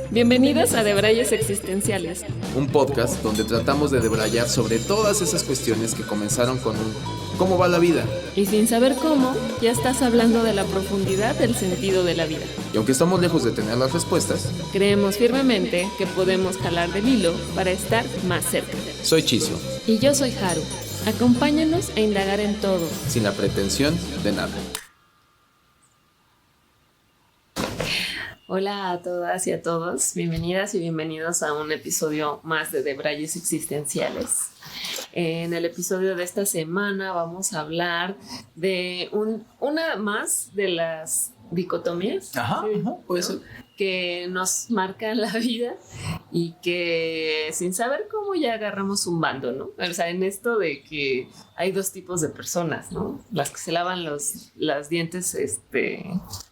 Bienvenidos a Debrayes Existenciales, un podcast donde tratamos de debrayar sobre todas esas cuestiones que comenzaron con un ¿cómo va la vida? Y sin saber cómo, ya estás hablando de la profundidad del sentido de la vida. Y aunque estamos lejos de tener las respuestas, creemos firmemente que podemos jalar del hilo para estar más cerca. Soy Chisio. Y yo soy Haru. Acompáñanos a indagar en todo, sin la pretensión de nada. Hola a todas y a todos, bienvenidas y bienvenidos a un episodio más de Debrayes Existenciales. En el episodio de esta semana vamos a hablar de una más de las dicotomías puede ser, que nos marcan la vida y que sin saber cómo ya agarramos un bando, ¿no? O sea, en esto de que hay dos tipos de personas, ¿no? Las que se lavan los dientes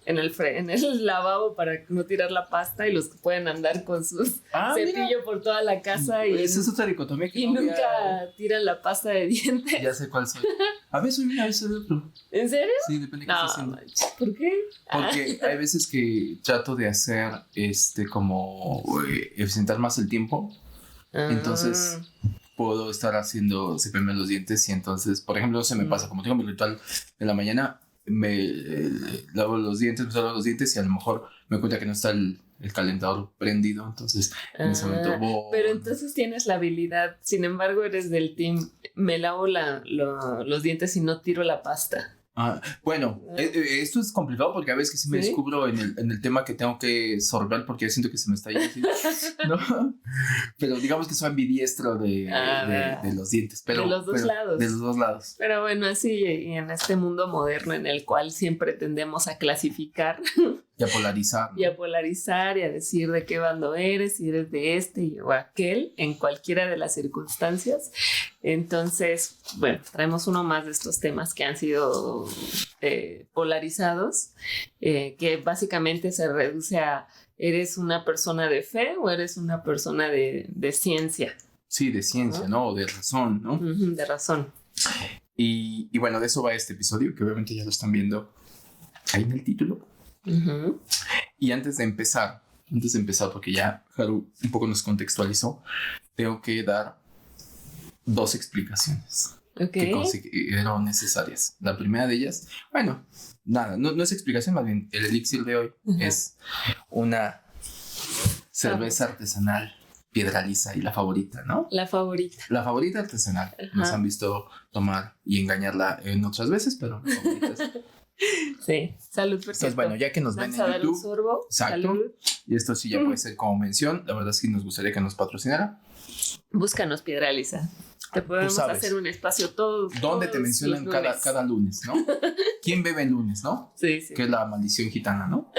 en el lavabo para no tirar la pasta y los que pueden andar con sus cepillo por toda la casa y esa es otra dicotomía que y no nunca tiran la pasta de dientes. Ya sé cuál soy. A veces soy una, a veces soy otro. ¿En serio? Sí, depende de qué estés haciendo. ¿Por qué? Porque hay veces que trato de hacer como eficientar más el tiempo. Entonces puedo estar haciendo cepillarme los dientes y entonces, por ejemplo, se me pasa, como tengo mi ritual de la mañana, me lavo los dientes, me lavo los dientes y a lo mejor me cuenta que no está el calentador prendido, entonces en ese momento pero entonces tienes la habilidad, sin embargo eres del team me lavo los dientes y no tiro la pasta. Bueno, esto es complicado porque a veces que sí me descubro en el tema que tengo que sorber porque siento que se me está yendo así, ¿no? Pero digamos que soy ambidiestro de los dientes, pero de los dos lados. De los dos lados. Pero bueno, así y en este mundo moderno en el cual siempre tendemos a clasificar y a polarizar, ¿no? Y a polarizar y a decir de qué bando eres, si eres de este o aquel, en cualquiera de las circunstancias. Entonces, bueno, traemos uno más de estos temas que han sido polarizados, que básicamente se reduce a ¿eres una persona de fe o eres una persona de ciencia? Sí, de ciencia, ¿no? O de razón, ¿no? De razón. Y bueno, de eso va este episodio, que obviamente ya lo están viendo ahí en el título. Y antes de empezar, porque ya Haru un poco nos contextualizó, tengo que dar dos explicaciones que considero necesarias. La primera de ellas, bueno, nada, no es explicación, más bien el elixir de hoy es una cerveza artesanal Piedraliza y la favorita, ¿no? La favorita artesanal. Nos han visto tomar y engañarla en otras veces, pero la favorita es... Sí, salud, perfecto. Entonces, bueno, ya que nos ven en YouTube, un sorbo, exacto, salud. Y esto sí ya puede ser como mención. La verdad es que nos gustaría que nos patrocinara. Búscanos, Piedraliza. Te podemos hacer un espacio todo. ¿Dónde te mencionan cada lunes, no? ¿Quién bebe el lunes, no? Sí. Que es la maldición gitana, ¿no?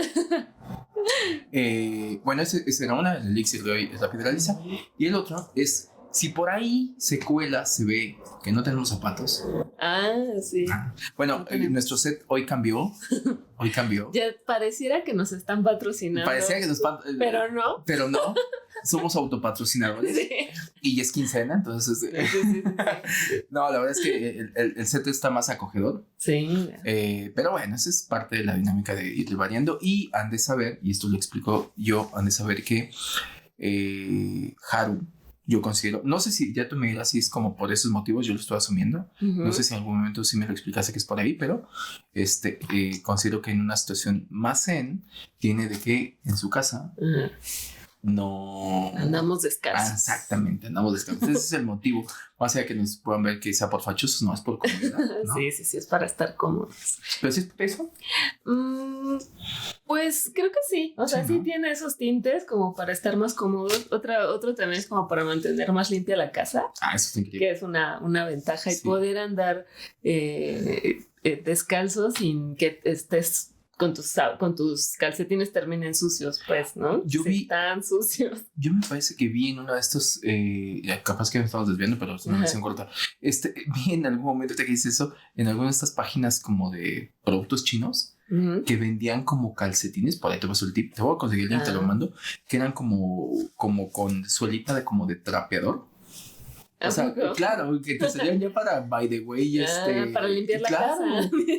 Bueno, ese era una, el elixir de hoy es la Piedraliza. Y el otro es, si por ahí se ve que no tenemos zapatos. Sí. Bueno, nuestro set hoy cambió. Ya pareciera que nos están patrocinando. Pero no. Somos autopatrocinadores. Sí. Y es quincena, entonces... Sí. No, la verdad es que el set está más acogedor. Sí. Pero bueno, esa es parte de la dinámica de ir variando. Y han de saber, y esto lo explico yo, han de saber que Haru, yo considero, no sé si ya tú me dirás si es como por esos motivos, yo lo estoy asumiendo. No sé si en algún momento sí me lo explicase que es por ahí, pero considero que en una situación más zen tiene de que en su casa no andamos descalzos. Exactamente, andamos descalzos. Ese es el motivo. Más allá que nos puedan ver que sea por fachosos, no es por comodidad, ¿no? Sí, es para estar cómodos. ¿Pero sí es eso? Pues creo que sí. O sea, sí tiene esos tintes como para estar más cómodos. Otro también es como para mantener más limpia la casa. Eso es increíble. Que es una ventaja. Y poder andar descalzo sin que estés con tus calcetines terminen sucios, pues, ¿no? Yo vi tan sucios. Yo me parece que vi en uno de estos, capaz que me estamos desviando, pero es una versión corta. Vi en algún momento que dice eso, en alguna de estas páginas como de productos chinos, que vendían como calcetines, por ahí te paso el tip, te voy a conseguir el link, te lo mando, que eran como con suelita como de trapeador. O sea, claro, que te salían ya para, by the way, para limpiar la claro,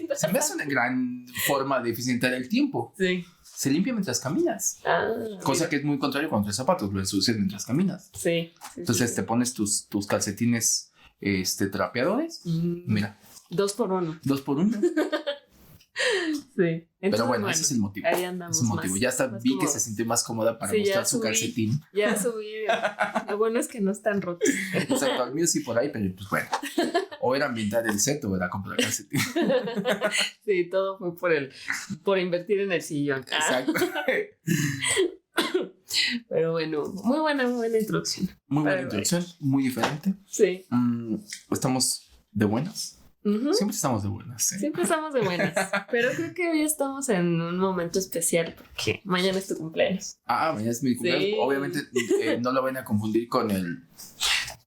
casa. Se me hace una gran forma de eficientar el tiempo. Sí. Se limpia mientras caminas. Cosa mira. que es muy contrario con los zapatos, lo ensucias mientras caminas. Sí. Entonces te pones tus calcetines trapeadores. Mira. 2 por 1. 2 por 1. Sí. Entonces, pero bueno, ese es el motivo. Ahí andamos. Ese es el motivo. Más, ya hasta más vi cómodos. que se sintió más cómoda para Sí, mostrar su calcetín. Ya subí. Lo bueno es que no están rotos. Exacto, el mío sí por ahí, pero pues bueno. O era ambientar el set o era comprar calcetín. Sí, todo fue por invertir en el sillón. Exacto. Pero bueno, muy buena introducción. Muy buena introducción, muy diferente. Sí. Estamos de buenas. Uh-huh. Siempre estamos de buenas. ¿Eh? Siempre estamos de buenas. Pero creo que hoy estamos en un momento especial porque mañana es tu cumpleaños. Mañana es mi cumpleaños. Sí. Obviamente no lo van a confundir con el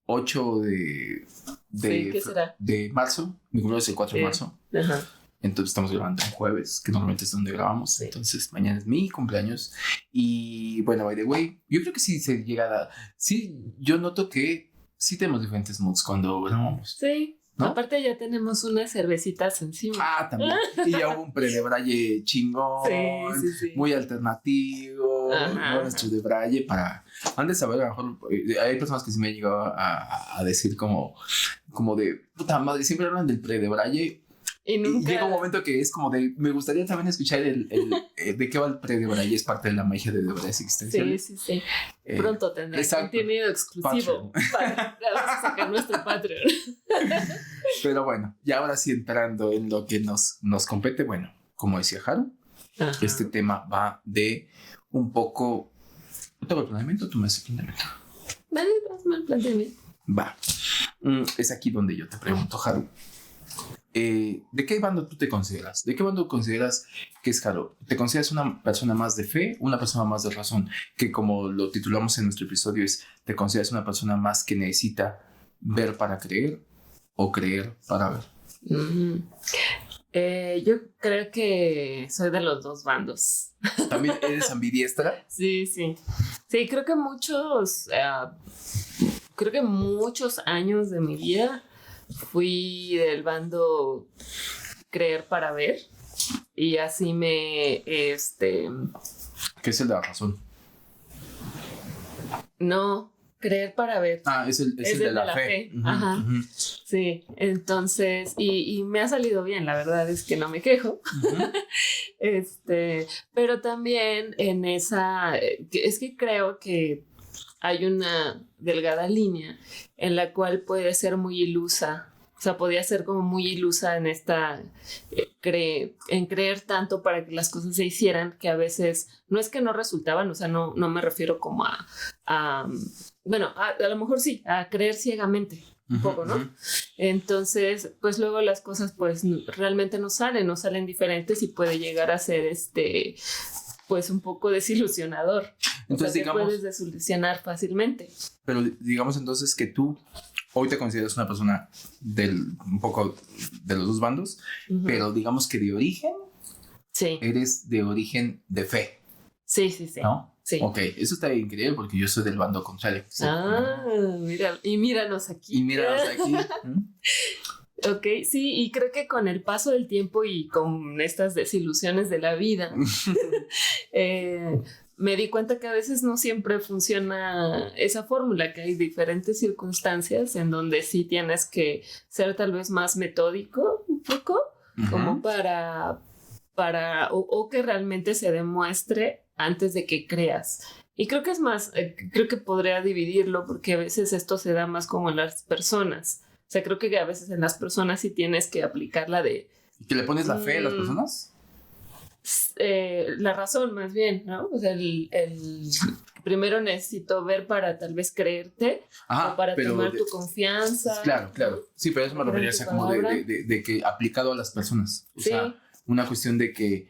8 sí, ¿qué será? De marzo. Mi cumpleaños es el 4 de marzo. Ajá. Entonces estamos grabando en jueves, que normalmente es donde grabamos. Sí. Entonces mañana es mi cumpleaños. Y bueno, by the way, yo creo que sí se llega a... Sí, yo noto que sí tenemos diferentes moods cuando grabamos. Sí. ¿No? Aparte ya tenemos unas cervecitas encima. También. Y ya hubo un pre-de-braille chingón. Sí. Muy alternativo. Ajá. Nuestro de braille para... Antes de saber, a lo mejor hay personas que sí me han llegado a decir como de puta madre, siempre hablan del pre de braille. Y nunca... llega un momento que es como de, me gustaría también escuchar de qué va el pre de braille, es parte de la magia de Debrayes existenciales. Sí. Pronto tendrá contenido exclusivo. Vamos a sacar nuestro Patreon. Pero bueno, y ahora sí entrando en lo que nos compete, bueno, como decía Haru, este tema va de un poco... ¿Todo el planeamiento? ¿Tú me haces el planeamiento? Vale, hazme el planteamiento. Va. Es aquí donde yo te pregunto, Haru. ¿De qué bando tú te consideras? ¿De qué bando consideras que es Haru? ¿Te consideras una persona más de fe, una persona más de razón? Que como lo titulamos en nuestro episodio es, ¿te consideras una persona más que necesita ver para creer o creer para ver? Yo creo que soy de los dos bandos. ¿También eres ambidiestra? Sí, creo que muchos años de mi vida fui del bando creer para ver y así ¿Qué es el de la razón? No, creer para ver. Es el de la fe. Ajá. Uh-huh. Sí, entonces, y me ha salido bien, la verdad es que no me quejo. Uh-huh. Pero también en esa, es que creo que hay una delgada línea en la cual puede ser muy ilusa. O sea, podía ser como muy ilusa en esta, en creer tanto para que las cosas se hicieran, que a veces no es que no resultaban, o sea, no me refiero como a lo mejor sí, a creer ciegamente un poco, ¿no? Uh-huh. Entonces, pues luego las cosas pues realmente no salen diferentes y puede llegar a ser pues un poco desilusionador. Entonces, o sea, digamos, te puedes desilusionar fácilmente. Pero digamos entonces que tú hoy te consideras una persona un poco de los dos bandos, uh-huh. Pero digamos que de origen, sí. Eres de origen de fe. Sí. ¿No? Sí. Ok, eso está increíble porque yo soy del bando contrario. Sí. Mira, y míranos aquí. Ok, sí, y creo que con el paso del tiempo y con estas desilusiones de la vida, me di cuenta que a veces no siempre funciona esa fórmula, que hay diferentes circunstancias en donde sí tienes que ser tal vez más metódico un poco, uh-huh. Como o que realmente se demuestre antes de que creas. Y creo que es más, creo que podría dividirlo porque a veces esto se da más como en las personas. O sea, creo que a veces en las personas sí tienes que aplicar la de... ¿Que le pones la fe a las personas? La razón más bien, ¿no? O sea, primero necesito ver para tal vez creerte. Ajá, o para tomar tu confianza. Claro. Sí, pero eso me refería a como de que aplicado a las personas. O sea, una cuestión de que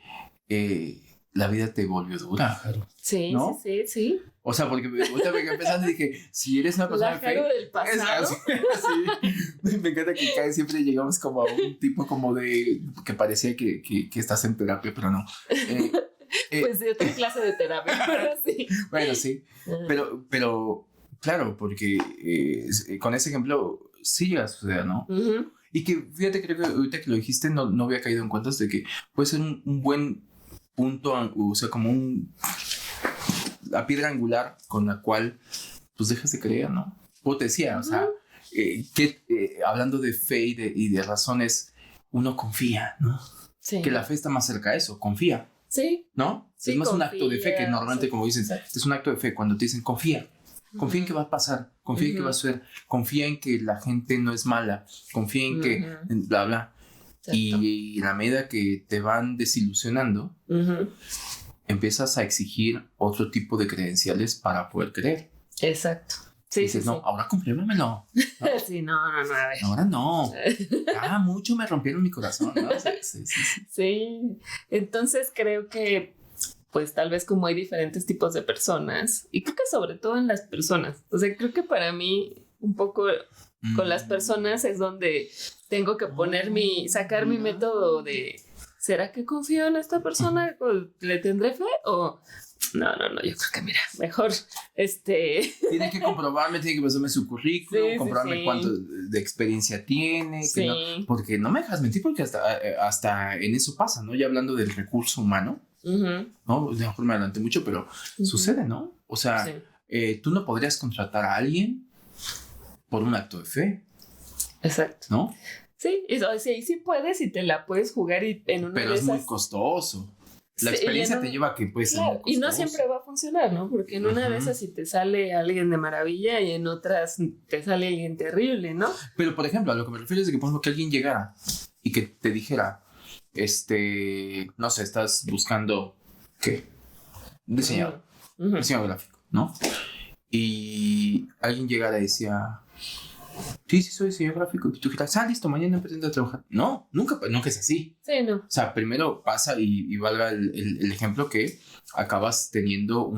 la vida te volvió dura, Haru. Sí, ¿no? Sí. O sea, porque ahorita me quedé pensando y dije, si eres una persona de fe... La Haru del pasado. Sí. Me encanta que cada siempre llegamos como a un tipo como de... que parecía que estás en terapia, pero no. Pues de otra clase de terapia, pero sí. Bueno, sí. Pero claro, porque con ese ejemplo sí llega a suceder, ¿no? Ujú. Y que fíjate, creo que ahorita que lo dijiste no había caído en cuentas de que puede ser un buen punto, o sea, como la piedra angular con la cual pues dejas de creer, ¿no? Como te decía, o sea, hablando de fe y de razones, uno confía, ¿no? Sí. Que la fe está más cerca de eso, confía, Sí. ¿no? Sí, es más un acto de fe que confía, normalmente, sí. como dicen, Exacto. es un acto de fe cuando te dicen confía. Confía en que va a pasar, confía en que va a suceder, confía en que la gente no es mala, confía en que bla, bla. Exacto. Y en la medida que te van desilusionando, empiezas a exigir otro tipo de credenciales para poder creer. Exacto. Sí, dices, sí, no, sí. ahora compruébamelo. ¿No? Sí, no, a ver. Ahora no. Mucho me rompieron mi corazón, ¿no? Sí. Sí, entonces creo que pues tal vez como hay diferentes tipos de personas, y creo que sobre todo en las personas, o sea, creo que para mí un poco con las personas es donde tengo que sacar mi método de, ¿será que confío en esta persona? ¿O le tendré fe? ¿O no, yo creo que mira, mejor Tiene que comprobarme, tiene que pasarme su currículum, Sí, comprobarme sí. cuánto de experiencia tiene, Sí. que no, porque no me dejas mentir, porque hasta en eso pasa, ¿no? Ya hablando del recurso humano, ¿no? De mejor me adelanté mucho, pero sucede, ¿no? O sea, sí. Tú no podrías contratar a alguien por un acto de fe. Exacto. ¿No? Sí, sí puedes y te la puedes jugar y en una pero de es esas... muy costoso. La experiencia te lleva a que puede ser muy costoso. Y no siempre va a funcionar, ¿no? Porque en una de esas sí te sale alguien de maravilla y en otras te sale alguien terrible, ¿no? Pero, por ejemplo, a lo que me refiero es de que, por ejemplo, que alguien llegara y que te dijera, no sé, estás buscando, ¿qué? Un diseñador, diseñador gráfico, ¿no? Y alguien llegara y decía, sí, soy diseñador gráfico. Y tú dijeras, listo, mañana empezando a trabajar. No, nunca es así. Sí, no. O sea, primero pasa y valga el ejemplo que acabas teniendo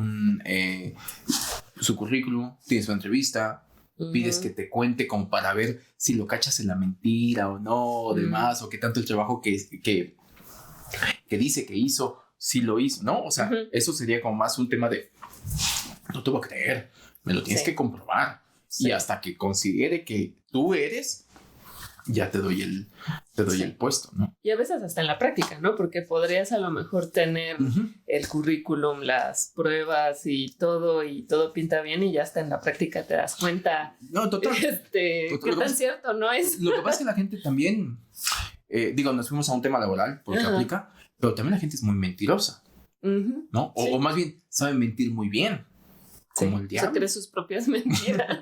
su currículum, tienes una entrevista, pides que te cuente como para ver si lo cachas en la mentira o no, o demás, o qué tanto el trabajo que dice que hizo, si lo hizo, ¿no? O sea, eso sería como más un tema de, no te voy a creer, me lo tienes que comprobar. Sí. Y hasta que considere que tú eres, ya te doy el puesto, ¿no? Y a veces hasta en la práctica, ¿no? Porque podrías a lo mejor tener el currículum, las pruebas y todo pinta bien y ya hasta en la práctica te das cuenta. No, total. ¿Qué tan cierto no es? Lo que pasa es que la gente también, nos fuimos a un tema laboral porque aplica, pero también la gente es muy mentirosa, ¿no? O más bien, sabe mentir muy bien. Como el diablo. Se cree sus propias mentiras.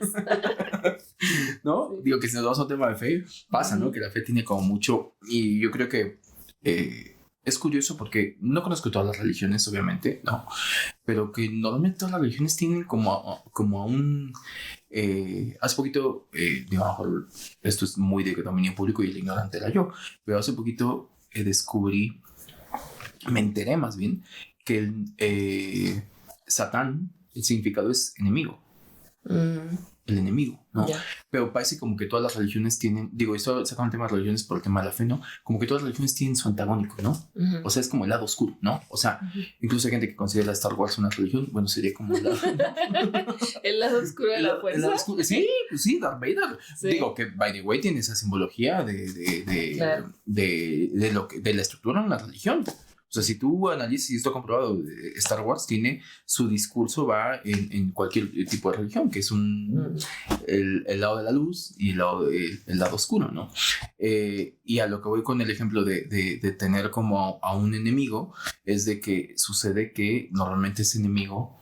¿No? Sí. Digo que si nos vamos a un tema de fe, pasa, ¿no? Que la fe tiene como mucho. Y yo creo que es curioso porque no conozco todas las religiones, obviamente, ¿no? Pero que normalmente todas las religiones tienen como un. Hace poquito, digo, a lo mejor esto es muy de dominio público y el ignorante era yo, pero hace poquito me enteré más bien, que Satán. El significado es enemigo. El enemigo, ¿no? Yeah. Pero parece como que todas las religiones tienen, digo, esto saca un tema de religiones por el tema de la fe, ¿no? Como que todas las religiones tienen su antagónico, ¿no? O sea, es como el lado oscuro, ¿no? O sea, incluso hay gente que considera Star Wars una religión, bueno, sería como el lado... El lado oscuro de la fuerza. El lado oscuro, sí, pues sí, Darth Vader. Sí. Digo que, by the way, tiene esa simbología de la estructura de una religión. O sea, si tú analizas, y esto ha comprobado, Star Wars tiene su discurso, va en cualquier tipo de religión, que es el lado de la luz y el lado oscuro, ¿no? Y a lo que voy con el ejemplo de tener como a un enemigo, es de que sucede que normalmente ese enemigo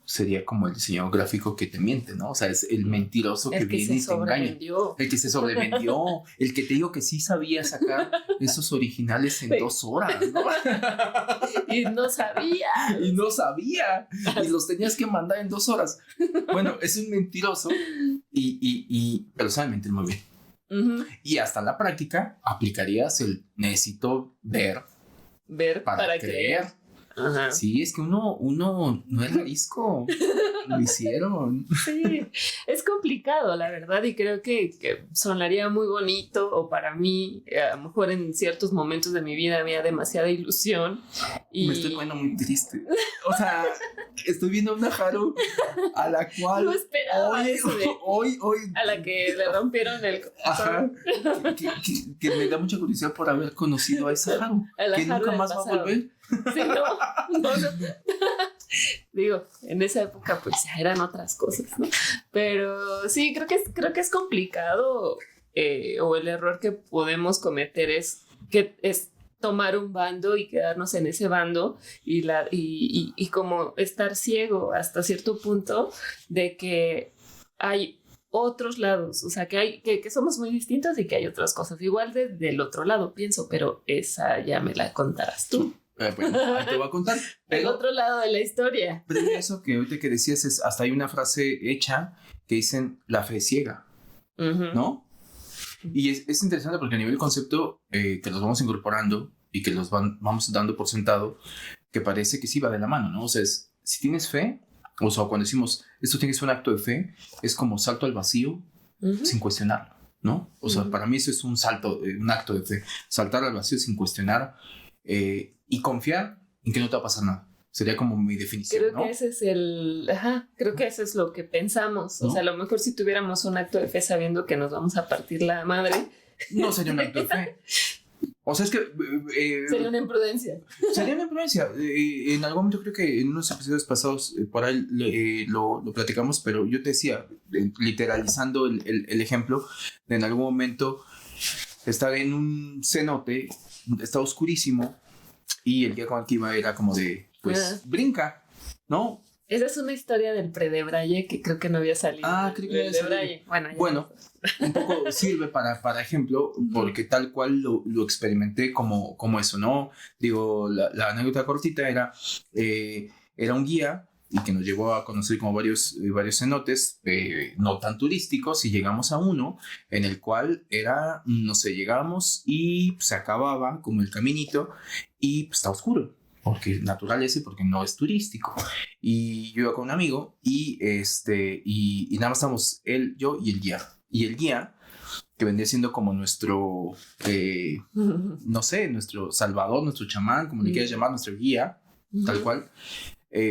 sería como el diseñador gráfico que te miente, ¿no? O sea, es el mentiroso que viene y te engaña. El que se sobrevendió. El que te digo que sí sabía sacar esos originales en 2 horas, ¿no? Y no sabía. Y los tenías que mandar en 2 horas. Bueno, es un mentiroso pero sabe mentir muy bien. Y hasta en la práctica aplicarías el necesito ver para creer. Ajá. Sí, es que uno no es risco. Lo hicieron. Sí, es complicado, la verdad, y creo que sonaría muy bonito, o para mí, a lo mejor en ciertos momentos de mi vida había demasiada ilusión. Y... Me estoy poniendo muy triste. O sea, estoy viendo una Haru a la cual no esperaba eso de... hoy, a la que le rompieron el corazón. Ajá, que me da mucha curiosidad por haber conocido a esa Haru, que Haru nunca más va a volver. Sí, no. Digo, en esa época pues ya eran otras cosas, ¿no? Pero sí, creo que es complicado, o el error que podemos cometer es tomar un bando y quedarnos en ese bando y como estar ciego hasta cierto punto de que hay otros lados, o sea, que somos muy distintos y que hay otras cosas. Igual del otro lado pienso, pero esa ya me la contarás tú. Bueno, ahí te voy a contar. El otro lado de la historia. Pero eso que ahorita que decías es, hasta hay una frase hecha que dicen, la fe es ciega, ¿no? Y es interesante porque a nivel concepto que los vamos incorporando y que los vamos dando por sentado, que parece que sí va de la mano, ¿no? O sea, si tienes fe, o sea, cuando decimos, esto tiene que ser un acto de fe, es como salto al vacío sin cuestionarlo, ¿no? O sea, para mí eso es un salto, un acto de fe, saltar al vacío sin cuestionar y confiar en que no te va a pasar nada. Sería como mi definición, creo ¿no? que ese es creo que eso es lo que pensamos. ¿No? O sea, a lo mejor si tuviéramos un acto de fe sabiendo que nos vamos a partir la madre, no sería un acto de fe. O sea, es que... sería una imprudencia. Sería una imprudencia. En algún momento creo que en unos episodios pasados por ahí lo platicamos, pero yo te decía, literalizando el ejemplo, de en algún momento estar en un cenote, está oscurísimo, y el guía con el que iba era como de, pues, brinca, ¿no? Esa es una historia del Predebraye que creo que no había salido. Creo que no había salido. Bueno, un poco sirve para ejemplo, porque tal cual lo experimenté como eso, ¿no? Digo, la anécdota cortita era un guía y que nos llevó a conocer como varios cenotes no tan turísticos, y llegamos a uno en el cual era, no sé, llegábamos y se acababa como el caminito y pues, estaba oscuro, porque natural ese, porque no es turístico. Y yo iba con un amigo y nada más estábamos él, yo y el guía. Y el guía, que vendría siendo como nuestro, no sé, nuestro salvador, nuestro chamán, como le quieras llamar, nuestro guía, tal cual,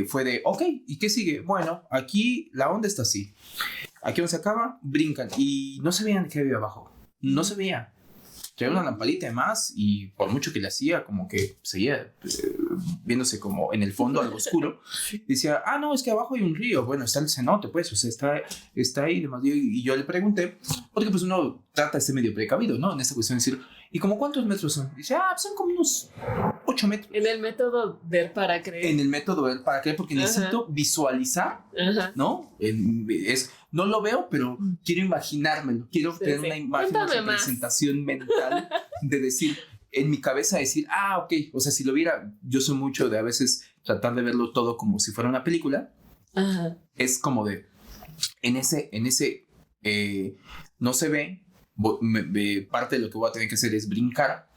fue de, ok, ¿y qué sigue? Bueno, aquí la onda está así. Aquí donde se acaba, brincan. Y no se veían qué había abajo. No se veía. Traía una lamparita de más y por mucho que le hacía, como que seguía viéndose como en el fondo algo oscuro. Decía, no, es que abajo hay un río. Bueno, está el cenote, pues, o sea, está ahí. Y yo le pregunté, porque pues uno trata de ser medio precavido, ¿no? En esta cuestión de decir, ¿y como cuántos metros son? Dice, pues son como unos 8 metros. En el método ver para creer. En el método ver para creer, porque necesito visualizar, ¿no? No lo veo, pero quiero imaginármelo. Quiero tener una imagen, una representación mental de decir, en mi cabeza decir, ok. O sea, si lo viera, yo soy mucho de a veces tratar de verlo todo como si fuera una película. Es como de, en ese no se ve. Parte de lo que voy a tener que hacer es brincar,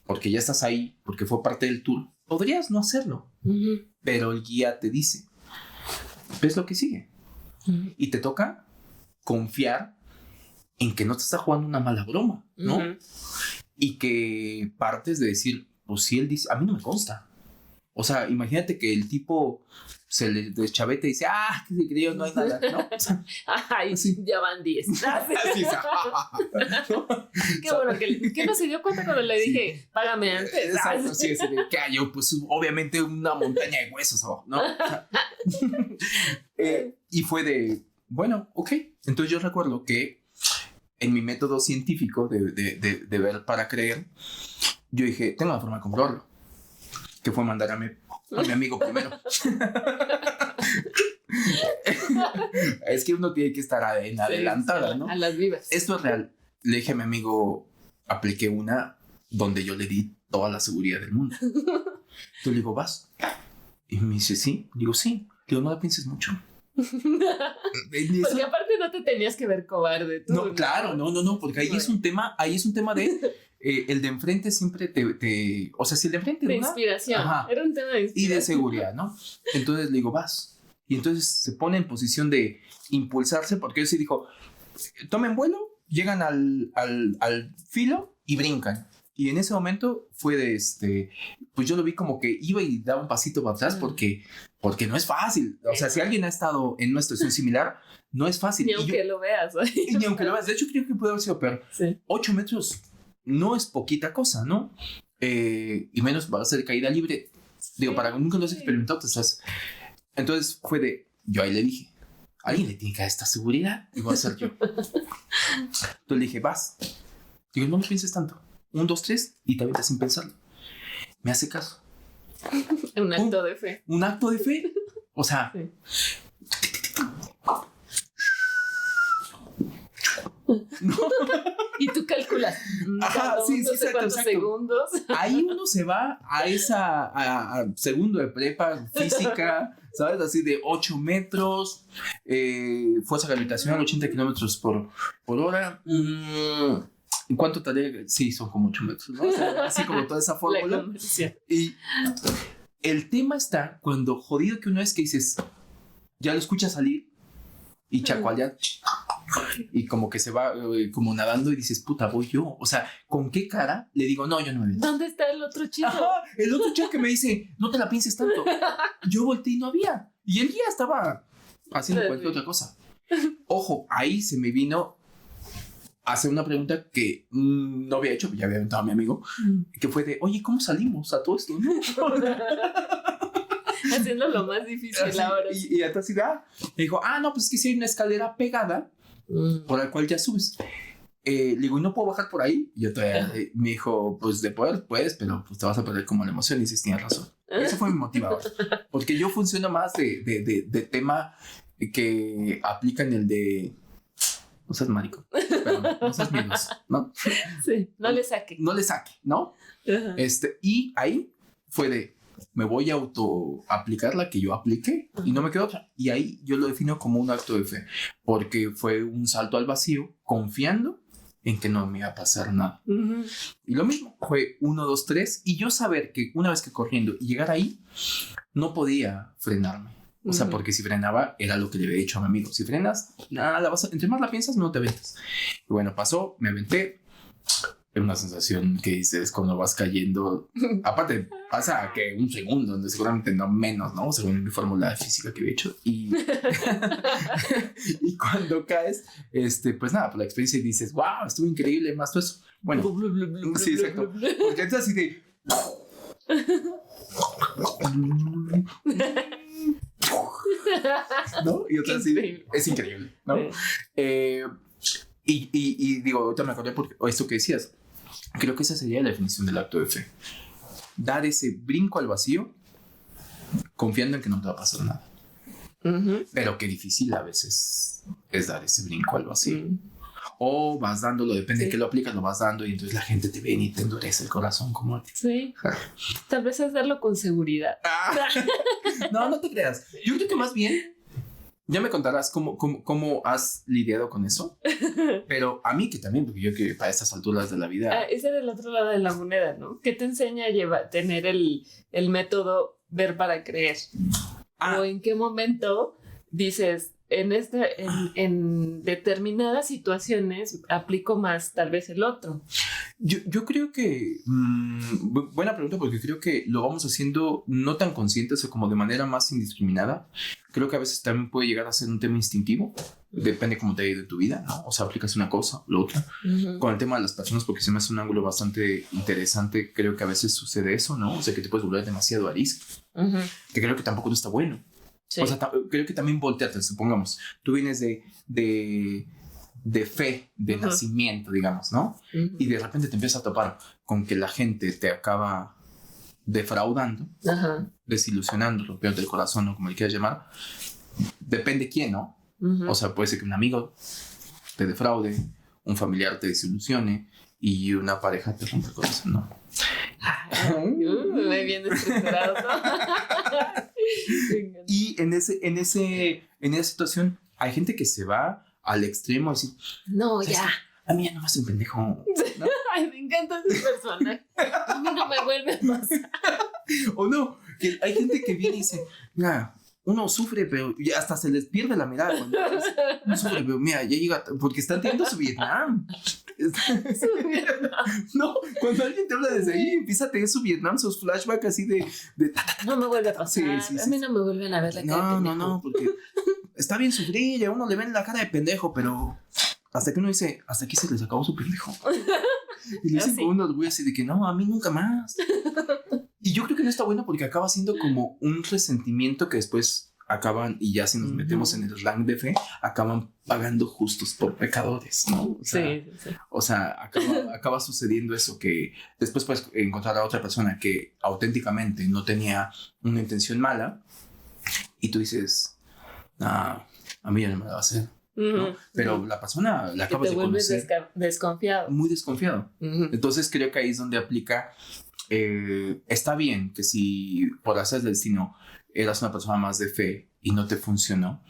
porque ya estás ahí, porque fue parte del tour. Podrías no hacerlo, pero el guía te dice, ves lo que sigue, y te toca confiar en que no te está jugando una mala broma, ¿no? Y que partes de decir, pues si él dice, a mí no me consta. O sea, imagínate que el tipo se le deschavete y dice, que se creyó, no hay nada, ¿no? O sea, ya van 10. Qué bueno que no se dio cuenta cuando le dije, págame antes. Exacto, sí, que yo, pues obviamente una montaña de huesos abajo, ¿no? Y fue de, bueno, ok. Entonces yo recuerdo que en mi método científico de ver para creer, yo dije, tengo una forma de comprobarlo, que fue mandar a mi amigo primero. Es que uno tiene que estar en adelantada, ¿no? A las vivas. Esto es real. Le dije a mi amigo, apliqué una donde yo le di toda la seguridad del mundo. Entonces le digo, ¿vas? Y me dice, sí. Digo, sí. Digo, no la pienses mucho. Porque aparte no te tenías que ver cobarde tú. No, claro, no, porque ahí es un tema de el de enfrente siempre o sea, si el de enfrente de inspiración. Era un tema de inspiración. Y de seguridad, ¿no? Entonces le digo, vas. y entonces se pone en posición de impulsarse, porque él sí dijo, tomen vuelo, llegan al filo y brincan. Y en ese momento fue de pues yo lo vi como que iba y daba un pasito para atrás porque no es fácil. O sea, si alguien ha estado en una situación similar, no es fácil. Ni aunque lo veas. Ni aunque lo veas. De hecho, creo que puede haber sido peor. Sí. 8 metros no es poquita cosa, ¿no? Y menos va a ser caída libre. Digo, para que nunca lo has experimentado, te estás... Entonces fue yo ahí le dije, alguien le tiene que dar esta seguridad y voy a ser yo. Entonces le dije, vas. Digo, no lo pienses tanto. 1, 2, 3 y te avientas sin pensarlo. Me hace caso. Un acto de fe. Un acto de fe. O sea... Sí. No. Y tú calculas. Ajá, sí, exacto. Segundos. Ahí uno se va a segundo de prepa, física, ¿sabes? Así de 8 metros, fuerza gravitacional, 80 kilómetros por hora. ¿En cuánto tarea? Sí, son como 8 metros, ¿no? O sea, así como toda esa fórmula. Y el tema está cuando jodido que uno es que dices, ya lo escuchas salir y chacualear. Y como que se va como nadando y dices, puta, voy yo. O sea, ¿con qué cara le digo, no, yo no me veo? ¿Dónde está el otro chico? Ajá, el otro chico que me dice, no te la pienses tanto. Yo volteé y no había. Y él ya estaba haciendo cualquier otra cosa. Ojo, ahí se me vino a hacer una pregunta que no había hecho, ya había aventado a mi amigo, que fue de, oye, ¿cómo salimos a todo esto? Haciendo lo más difícil así, ahora. Y entonces me dijo, no, pues es que si hay una escalera pegada por la cual ya subes. Le digo, ¿y no puedo bajar por ahí? Y yo todavía me dijo, pues de poder puedes, pero pues te vas a perder como la emoción. Y dices, tienes razón. Ese fue mi motivador. Porque yo funciono más de tema que aplican el de... No seas marico, pero no seas miedoso, ¿no? Sí, no le saque. No le saque, ¿no? Uh-huh. Y ahí fue de, me voy a auto-aplicar la que yo apliqué y no me quedó otra. Y ahí yo lo defino como un acto de fe, porque fue un salto al vacío, confiando en que no me iba a pasar nada. Uh-huh. Y lo mismo, fue 1, 2, 3, y yo saber que una vez que corriendo y llegar ahí, no podía frenarme. O sea, porque si frenaba, era lo que le había dicho a mi amigo. Si frenas, nada, entre más la piensas, no te aventas. Y bueno, pasó, me aventé. Es una sensación que dices cuando vas cayendo. Aparte, pasa que un segundo, donde seguramente no menos, ¿no? Según mi fórmula de física que había hecho. Y, y cuando caes, pues nada, por la experiencia dices, wow, estuvo increíble, más todo eso. Bueno, sí, exacto. Porque es así de... ¿no? Y otra así, es increíble, ¿no? Sí. Y digo, ahorita me acordé porque esto que decías, creo que esa sería la definición del acto de fe. Dar ese brinco al vacío confiando en que no te va a pasar nada. Uh-huh. Pero qué difícil a veces es dar ese brinco al vacío. Uh-huh. O vas dándolo, depende de qué lo aplicas, lo vas dando y entonces la gente te ve y te endurece el corazón como... Sí, tal vez es darlo con seguridad. No te creas. Yo creo que más bien, ya me contarás cómo has lidiado con eso, pero a mí que también, porque yo que para estas alturas de la vida... ese era el otro lado de la moneda, ¿no? ¿Qué te enseña a tener el método ver para creer? ¿O en qué momento dices... En determinadas situaciones aplico más tal vez el otro? Yo creo que buena pregunta, porque creo que lo vamos haciendo no tan conscientes o como de manera más indiscriminada. Creo que a veces también puede llegar a ser un tema instintivo, depende cómo te ha ido en tu vida, ¿no? O sea, aplicas una cosa o la otra. Uh-huh. Con el tema de las personas, porque se me hace un ángulo bastante interesante, creo que a veces sucede eso, ¿no? O sea, que te puedes volver demasiado arisco, uh-huh. Que creo que tampoco no está bueno. Sí. O sea, creo que también voltearte, supongamos, tú vienes de fe, de uh-huh. nacimiento, digamos, ¿no? Uh-huh. Y de repente te empiezas a topar con que la gente te acaba defraudando, uh-huh. desilusionando, rompiendo el corazón o como le quieras llamar. Depende quién, ¿no? Uh-huh. O sea, puede ser que un amigo te defraude, un familiar te desilusione y una pareja te rompe el corazón, ¿no? Muy bien estructurado, ¿no? Y en esa situación hay gente que se va al extremo a decir, no, ya. A mí ya no me hace un pendejo, ¿no? Ay, me encanta ese personaje. A mí no me vuelve a pasar. O no, que hay gente que viene y dice, mira, uno sufre, pero hasta se les pierde la mirada cuando uno sufre, pero mira, ya llega, porque están teniendo su Vietnam. No, cuando alguien te habla desde ahí, empieza a tener su Vietnam, sus flashbacks así de no me vuelve a pasar. Sí, a mí no me vuelven a ver la cara de pendejo. No, porque está bien sufrir y a uno le ven la cara de pendejo, pero hasta que uno dice, hasta aquí se les acabó su pendejo. Y le dicen con un orgullo así de que no, a mí nunca más. Y yo creo que no está bueno porque acaba siendo como un resentimiento que después acaban, y ya si nos metemos en el slang de fe, acaban pagando justos por pecadores, ¿no? O sea, sí. O sea, acaba sucediendo eso, que después puedes encontrar a otra persona que auténticamente no tenía una intención mala y tú dices, a mí ya no me la va a hacer. ¿no? Pero la persona la acabas de conocer desconfiado. Muy desconfiado. Entonces creo que ahí es donde aplica está bien que si por hacer el destino eras una persona más de fe y no te funcionó,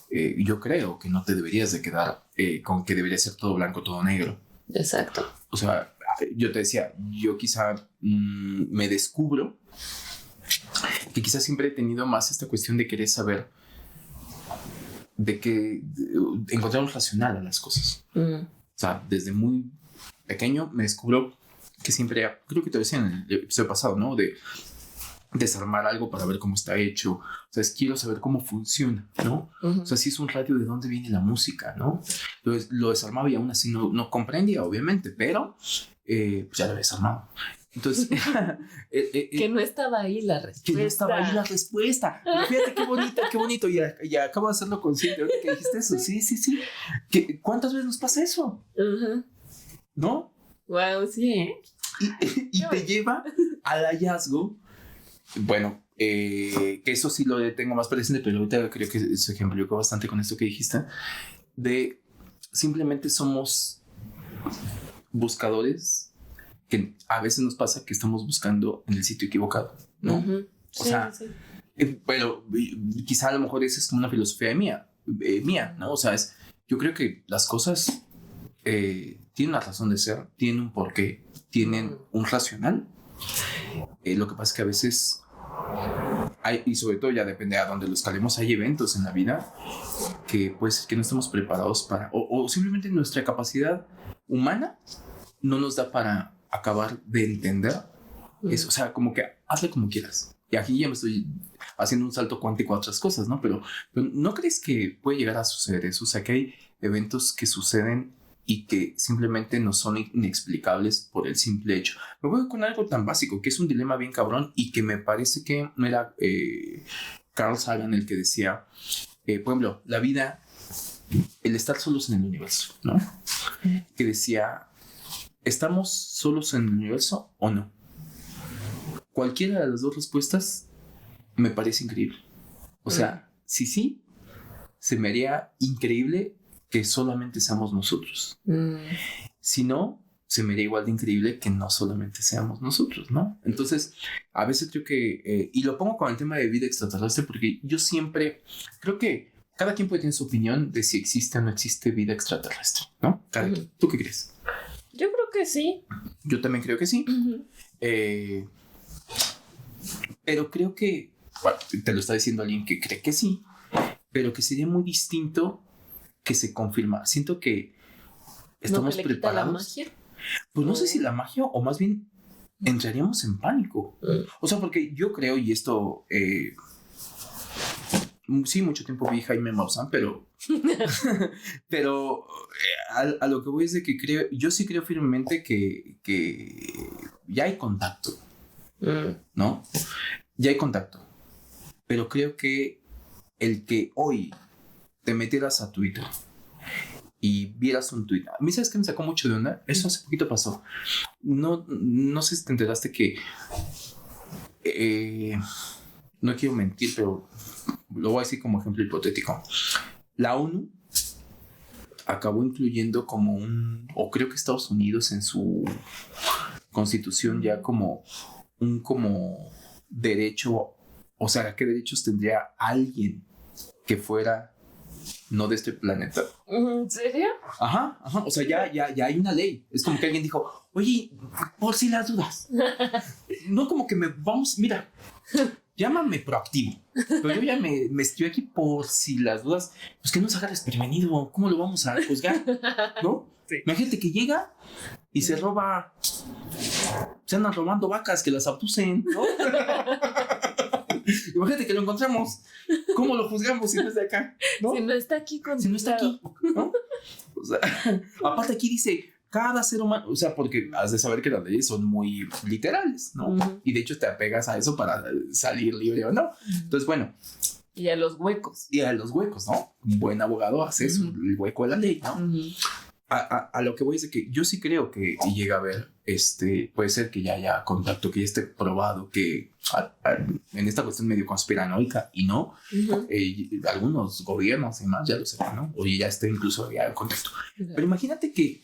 yo creo que no te deberías de quedar con que debería ser todo blanco, todo negro. Exacto. O sea, yo te decía, yo quizá me descubro que quizá siempre he tenido más esta cuestión de querer saber, de que encontrar un racional a las cosas. O sea, desde muy pequeño me descubro que siempre, creo que te decía en el episodio pasado, ¿no? De desarmar algo para ver cómo está hecho. O sea, quiero saber cómo funciona, ¿no? O sea, si es un radio, de dónde viene la música, ¿no? Entonces lo desarmaba y aún así no comprendía, obviamente, pero pues ya lo había desarmado. Entonces, que no estaba ahí la respuesta. Que no estaba ahí la respuesta. Pero fíjate qué bonito. Y acabo de hacerlo consciente. Ahorita que dijiste eso, sí. ¿Cuántas veces nos pasa eso? ¿No? Wow, sí. Y te lleva al hallazgo. Bueno, que eso sí lo tengo más presente, pero ahorita creo que se ejemplificó bastante con esto que dijiste. De simplemente somos buscadores, que a veces nos pasa que estamos buscando en el sitio equivocado, ¿no? O sea, pero quizá a lo mejor esa es como una filosofía mía, ¿no? O sea, yo creo que las cosas tienen una razón de ser, tienen un porqué, tienen un racional. Lo que pasa es que a veces hay, y sobre todo ya depende a dónde lo escalemos, hay eventos en la vida que puede ser que no estamos preparados para, o simplemente nuestra capacidad humana no nos da para acabar de entender eso. O sea, como que hazle como quieras. Y aquí ya me estoy haciendo un salto cuántico a otras cosas, ¿no? Pero ¿no crees que puede llegar a suceder eso? O sea, que hay eventos que suceden y que simplemente no son inexplicables por el simple hecho. Me voy con algo tan básico, que es un dilema bien cabrón y que me parece que no era Carl Sagan el que decía, por ejemplo, la vida, el estar solos en el universo, ¿no? Que decía, ¿estamos solos en el universo o no? Cualquiera de las dos respuestas me parece increíble. O sea, sí, se me haría increíble que solamente seamos nosotros. Si no, se me haría igual de increíble que no solamente seamos nosotros, ¿no? Entonces, a veces creo que, y lo pongo con el tema de vida extraterrestre, porque yo siempre creo que cada quien puede tener su opinión de si existe o no existe vida extraterrestre, ¿no? Cada quien. ¿Tú qué crees? Yo creo que sí. Yo también creo que sí. Pero creo que, bueno, te lo está diciendo alguien que cree que sí, pero que sería muy distinto que se confirma. Siento que estamos preparados. ¿La magia? Pues no sé si la magia o más bien entraríamos en pánico. O sea, porque yo creo, y esto sí, mucho tiempo vi Jaime Maussan, pero a lo que voy es de que yo sí creo firmemente que ya hay contacto, ¿no? Ya hay contacto, pero creo que el que hoy te metieras a Twitter y vieras un tweet, a mí, ¿sabes qué me sacó mucho de onda? Eso hace poquito pasó. No sé si te enteraste que no quiero mentir, pero lo voy a decir como ejemplo hipotético. La ONU acabó incluyendo como o creo que Estados Unidos en su constitución ya como derecho, o sea, ¿qué derechos tendría alguien que fuera no de este planeta? ¿En serio? Ajá, o sea, ya hay una ley. Es como que alguien dijo, oye, por si las dudas. No como que mira, llámame proactivo, pero yo ya me estoy aquí por si las dudas, pues que no se haga desprevenido, ¿cómo lo vamos a juzgar? ¿No? Sí. Imagínate que llega y se andan robando vacas, que las abusen, ¿no? Imagínate que lo encontramos, ¿cómo lo juzgamos si no es de acá? ¿No? Si no está aquí con Si no está aquí, ¿no? O sea, aparte aquí dice, cada ser humano, o sea, porque has de saber que las leyes son muy literales, ¿no? Uh-huh. Y de hecho te apegas a eso para salir libre o no. Entonces, bueno. Y a los huecos. Y a los huecos, ¿no? Un buen abogado hace eso, el hueco de la ley, ¿no? Uh-huh. A lo que voy es de que yo sí creo que llega a haber, puede ser que ya haya contacto, que ya esté probado que en esta cuestión medio conspiranoica y no, uh-huh. Algunos gobiernos y más ya lo sepan, ¿no? O ya esté incluso ya en contacto. Uh-huh. Pero imagínate que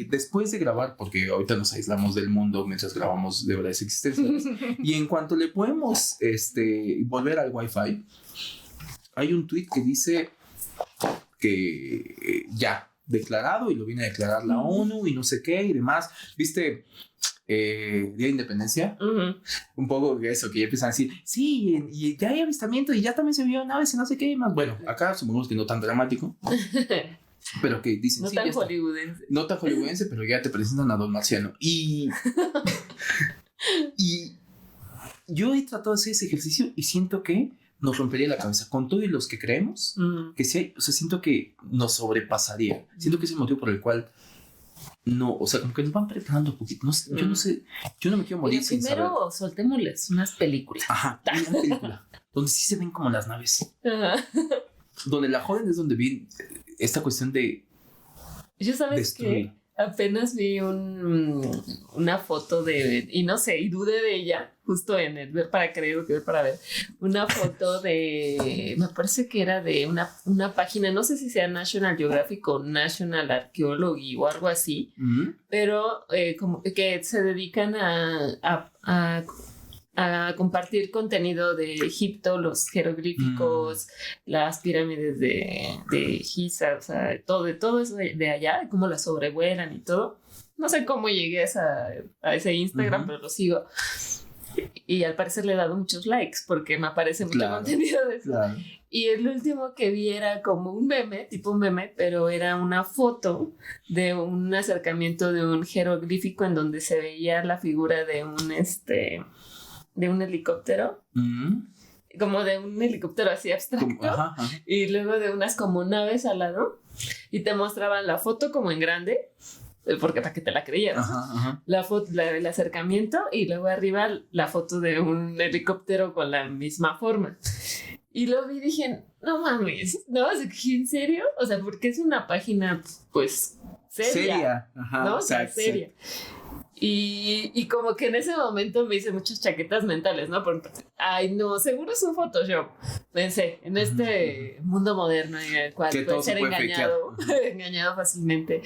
después de grabar, porque ahorita nos aislamos del mundo mientras grabamos de verdades existencias, y en cuanto le podemos volver al Wi-Fi, hay un tweet que dice que ya declarado y lo viene a declarar la ONU y no sé qué y demás. ¿Viste? Día de Independencia, uh-huh. Un poco de eso, que ya empiezan a decir, sí, y ya hay avistamiento y ya también se vio naves y no sé qué y más. Bueno, acá supongamos que no tan dramático, pero que dicen, no sí, tan hollywoodense. No tan hollywoodense, pero ya te presentan a Don Marciano. Y yo he tratado de hacer ese ejercicio y siento que nos rompería la cabeza con todos los que creemos, que sí hay, o sea, siento que nos sobrepasaría. Siento que es el motivo por el cual no, o sea, como que nos van preparando un poquito. No sé, yo no sé, yo no me quiero morir sin saber. Primero soltémosles unas películas. Ajá, una película donde sí se ven como las naves. Ajá. Donde la joven es donde vi esta cuestión de yo sabes destruir. Que apenas vi una foto de, y no sé, y dudé de ella, justo en el ver para creer o ver para ver, una foto de, me parece que era de una página, no sé si sea National Geographic o National Archaeology o algo así, uh-huh. Pero como que se dedican a compartir contenido de Egipto, los jeroglíficos, las pirámides de Giza, o sea, todo eso de allá, cómo las sobrevuelan y todo. No sé cómo llegué a ese Instagram, uh-huh. Pero lo sigo. Y al parecer le he dado muchos likes porque me aparece mucho contenido de eso. Claro. Y el último que vi era como un meme, tipo un meme, pero era una foto de un acercamiento de un jeroglífico en donde se veía la figura de un helicóptero, como de un helicóptero así abstracto, ajá. Y luego de unas como naves al lado, y te mostraban la foto como en grande, porque para que te la creyeras, ajá. La foto, el acercamiento, y luego arriba la foto de un helicóptero con la misma forma. Y lo vi y dije, no mames, ¿no? ¿En serio? O sea, porque es una página, pues, seria. Ajá, ¿no? O sea, seria. Y como que en ese momento me hice muchas chaquetas mentales, ¿no? Porque, ay, no, seguro es un Photoshop. Pensé, en este mundo moderno en el cual puede ser engañado fácilmente.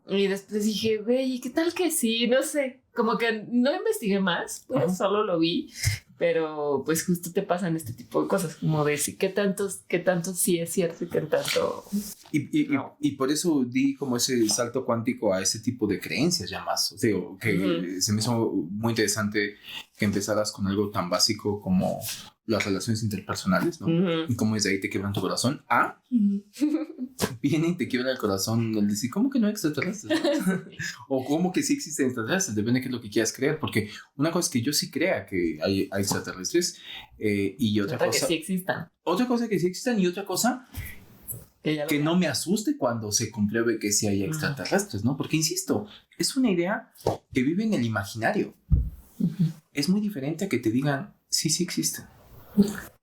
Y después dije, güey, ¿qué tal que sí? No sé, como que no investigué más, pues uh-huh. Solo lo vi. Pero pues justo te pasan este tipo de cosas, como de sí, qué tanto sí es cierto y qué tanto... Y por eso di como ese salto cuántico a ese tipo de creencias ya más. O sea, que uh-huh. Se me hizo muy interesante que empezaras con algo tan básico como las relaciones interpersonales, ¿no? Uh-huh. Y cómo desde ahí te quiebran tu corazón. Viene y te quiebra el corazón el decir, ¿cómo que no hay extraterrestres? ¿No? O ¿cómo que sí existen extraterrestres? Depende de qué es lo que quieras creer, porque una cosa es que yo sí crea que hay extraterrestres y otra cosa... que sí existan. Otra cosa que sí existan y otra cosa... que no me asuste cuando se compruebe que sí hay extraterrestres, ¿no? Porque, insisto, es una idea que vive en el imaginario. Uh-huh. Es muy diferente a que te digan, sí existen.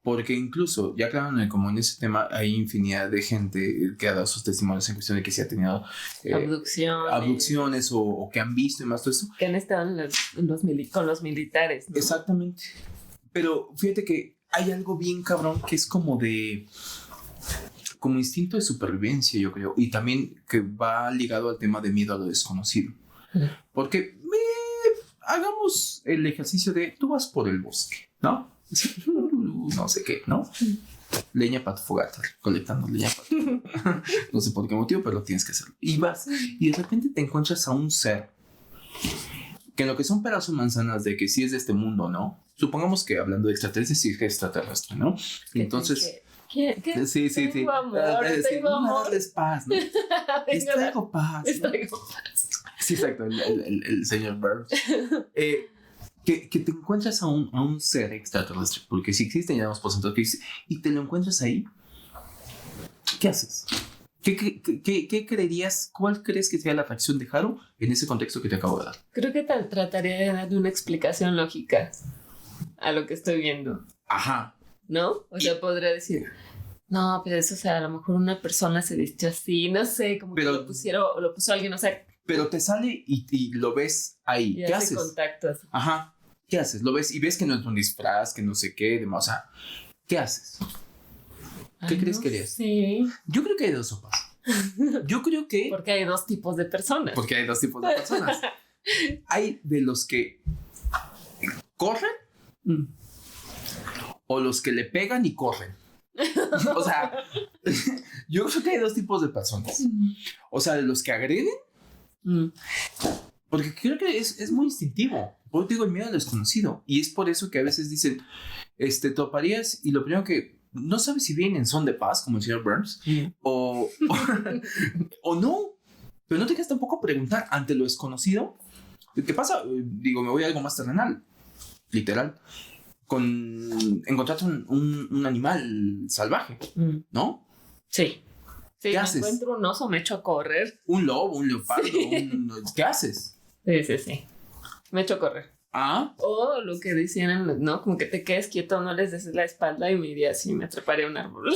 Porque incluso, ya claro, como en ese tema hay infinidad de gente que ha dado sus testimonios en cuestión de que se ha tenido abducciones o que han visto y más todo eso. Que han estado con los militares, ¿no? Exactamente. Pero fíjate que hay algo bien cabrón que es como instinto de supervivencia, yo creo, y también que va ligado al tema de miedo a lo desconocido. Porque hagamos el ejercicio de tú vas por el bosque, ¿no? No sé qué, ¿no? Leña para tu fogata, colectando leña para tu... No sé por qué motivo, pero tienes que hacerlo. Y vas, y de repente te encuentras a un ser que en lo que son peras o manzanas de que sí es de este mundo, ¿no? Supongamos que hablando de extraterrestres, sí es extraterrestre, ¿no? Entonces... ¿Qué? Sí. Tengo amor, tengo amor. Darles paz, ¿no? Les traigo paz. Les traigo paz. Sí, exacto, el señor Burns. Que te encuentras a un ser extraterrestre, porque si existen, ya damos por sentado que existe, y te lo encuentras ahí, ¿qué haces? ¿Qué creerías? ¿Cuál crees que sea la reacción de Haru en ese contexto que te acabo de dar? Creo que trataría de darle una explicación lógica a lo que estoy viendo. Ajá. ¿No? O sea, podría decir, no, pero eso, o sea, a lo mejor una persona se vistió así, no sé, como que lo puso alguien, o sea. Pero te sale y lo ves ahí. Y ¿Qué hace haces? contacto así. Ajá. ¿Qué haces? Lo ves y ves que no es un disfraz, que no sé qué, demás. O sea, ¿qué haces? ¿Qué crees que harías? Sí. Yo creo que hay dos sopas. Yo creo que... Porque hay dos tipos de personas. Porque hay dos tipos de personas. Hay de los que corren o los que le pegan y corren. O sea, yo creo que hay dos tipos de personas. O sea, de los que agreden. Porque creo que es muy instintivo. Yo digo el miedo al desconocido. Y es por eso que a veces dicen, toparías y lo primero que no sabes si vienen en son de paz, como el señor Burns, o no. Pero no te quedas tampoco a preguntar ante lo desconocido. ¿Qué pasa? Digo, me voy a algo más terrenal. Literal. Encontrarte un animal salvaje, ¿no? Sí. ¿Qué haces? Encuentro un oso, me echo a correr. Un lobo, un leopardo, ¿qué haces? Sí. Me echo a correr. Ah. O lo que decían, ¿no? Como que te quedes quieto, no les des la espalda y me iría así, me treparía a un árbol.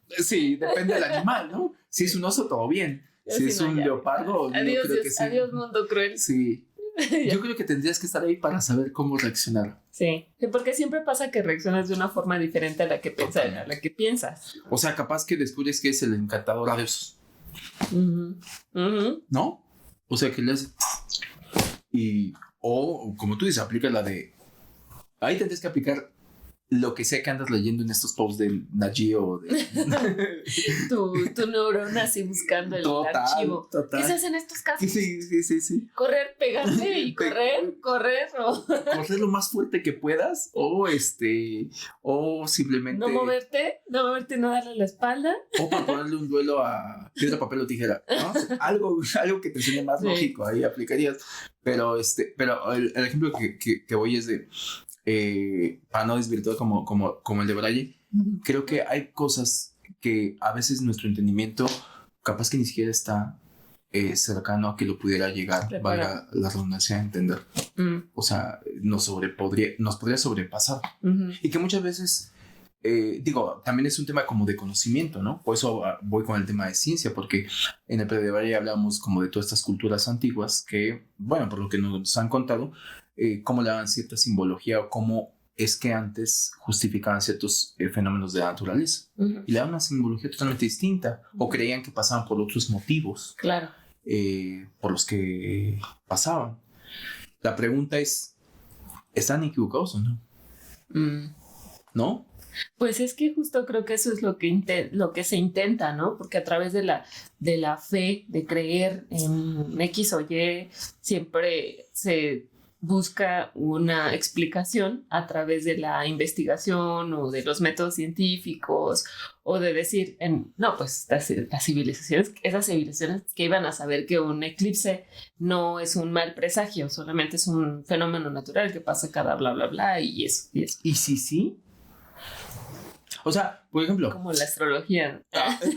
Sí, depende del animal, ¿no? Si es un oso, todo bien. Si es un leopardo, adiós, yo creo que sí. Adiós, mundo cruel. Sí. Yo creo que tendrías que estar ahí para saber cómo reaccionar. Sí, porque siempre pasa que reaccionas de una forma diferente a la que piensas. O sea, capaz que descubres que es el encantador de osos. ¿No? O sea, que le hace... O, como tú dices, aplica la de... Ahí tendrías que aplicar lo que sea que andas leyendo en estos posts del Nagio o de... tu neurona así buscando el archivo. Total. ¿Qué se hace en estos casos? Sí. Correr, pegarse y correr. Correr lo más fuerte que puedas o simplemente... No moverte, no darle la espalda. O para ponerle un duelo a piedra, papel o tijera, ¿no? Algo que te suene más lógico, ahí aplicarías. Pero el ejemplo que voy es de... para no desvirtuar como el de Braille, creo que hay cosas que a veces nuestro entendimiento capaz que ni siquiera está cercano a que lo pudiera llegar, valga la redundancia, a entender. O sea, nos podría sobrepasar. Y que muchas veces, también es un tema como de conocimiento, ¿no? Por eso voy con el tema de ciencia, porque en el de Braille hablamos como de todas estas culturas antiguas que, bueno, por lo que nos han contado, cómo le daban cierta simbología o cómo es que antes justificaban ciertos fenómenos de la naturaleza. Y le daban una simbología totalmente distinta o creían que pasaban por otros motivos. Claro. Por los que pasaban. La pregunta es, ¿están equivocados o no? ¿No? Pues es que justo creo que eso es lo que se intenta, ¿no? Porque a través de la fe, de creer en X o Y, siempre se busca una explicación a través de la investigación o de los métodos científicos o de decir, no, pues esas civilizaciones que iban a saber que un eclipse no es un mal presagio, solamente es un fenómeno natural que pasa cada bla, bla, bla y eso. ¿Y sí? O sea, por ejemplo... Como la astrología.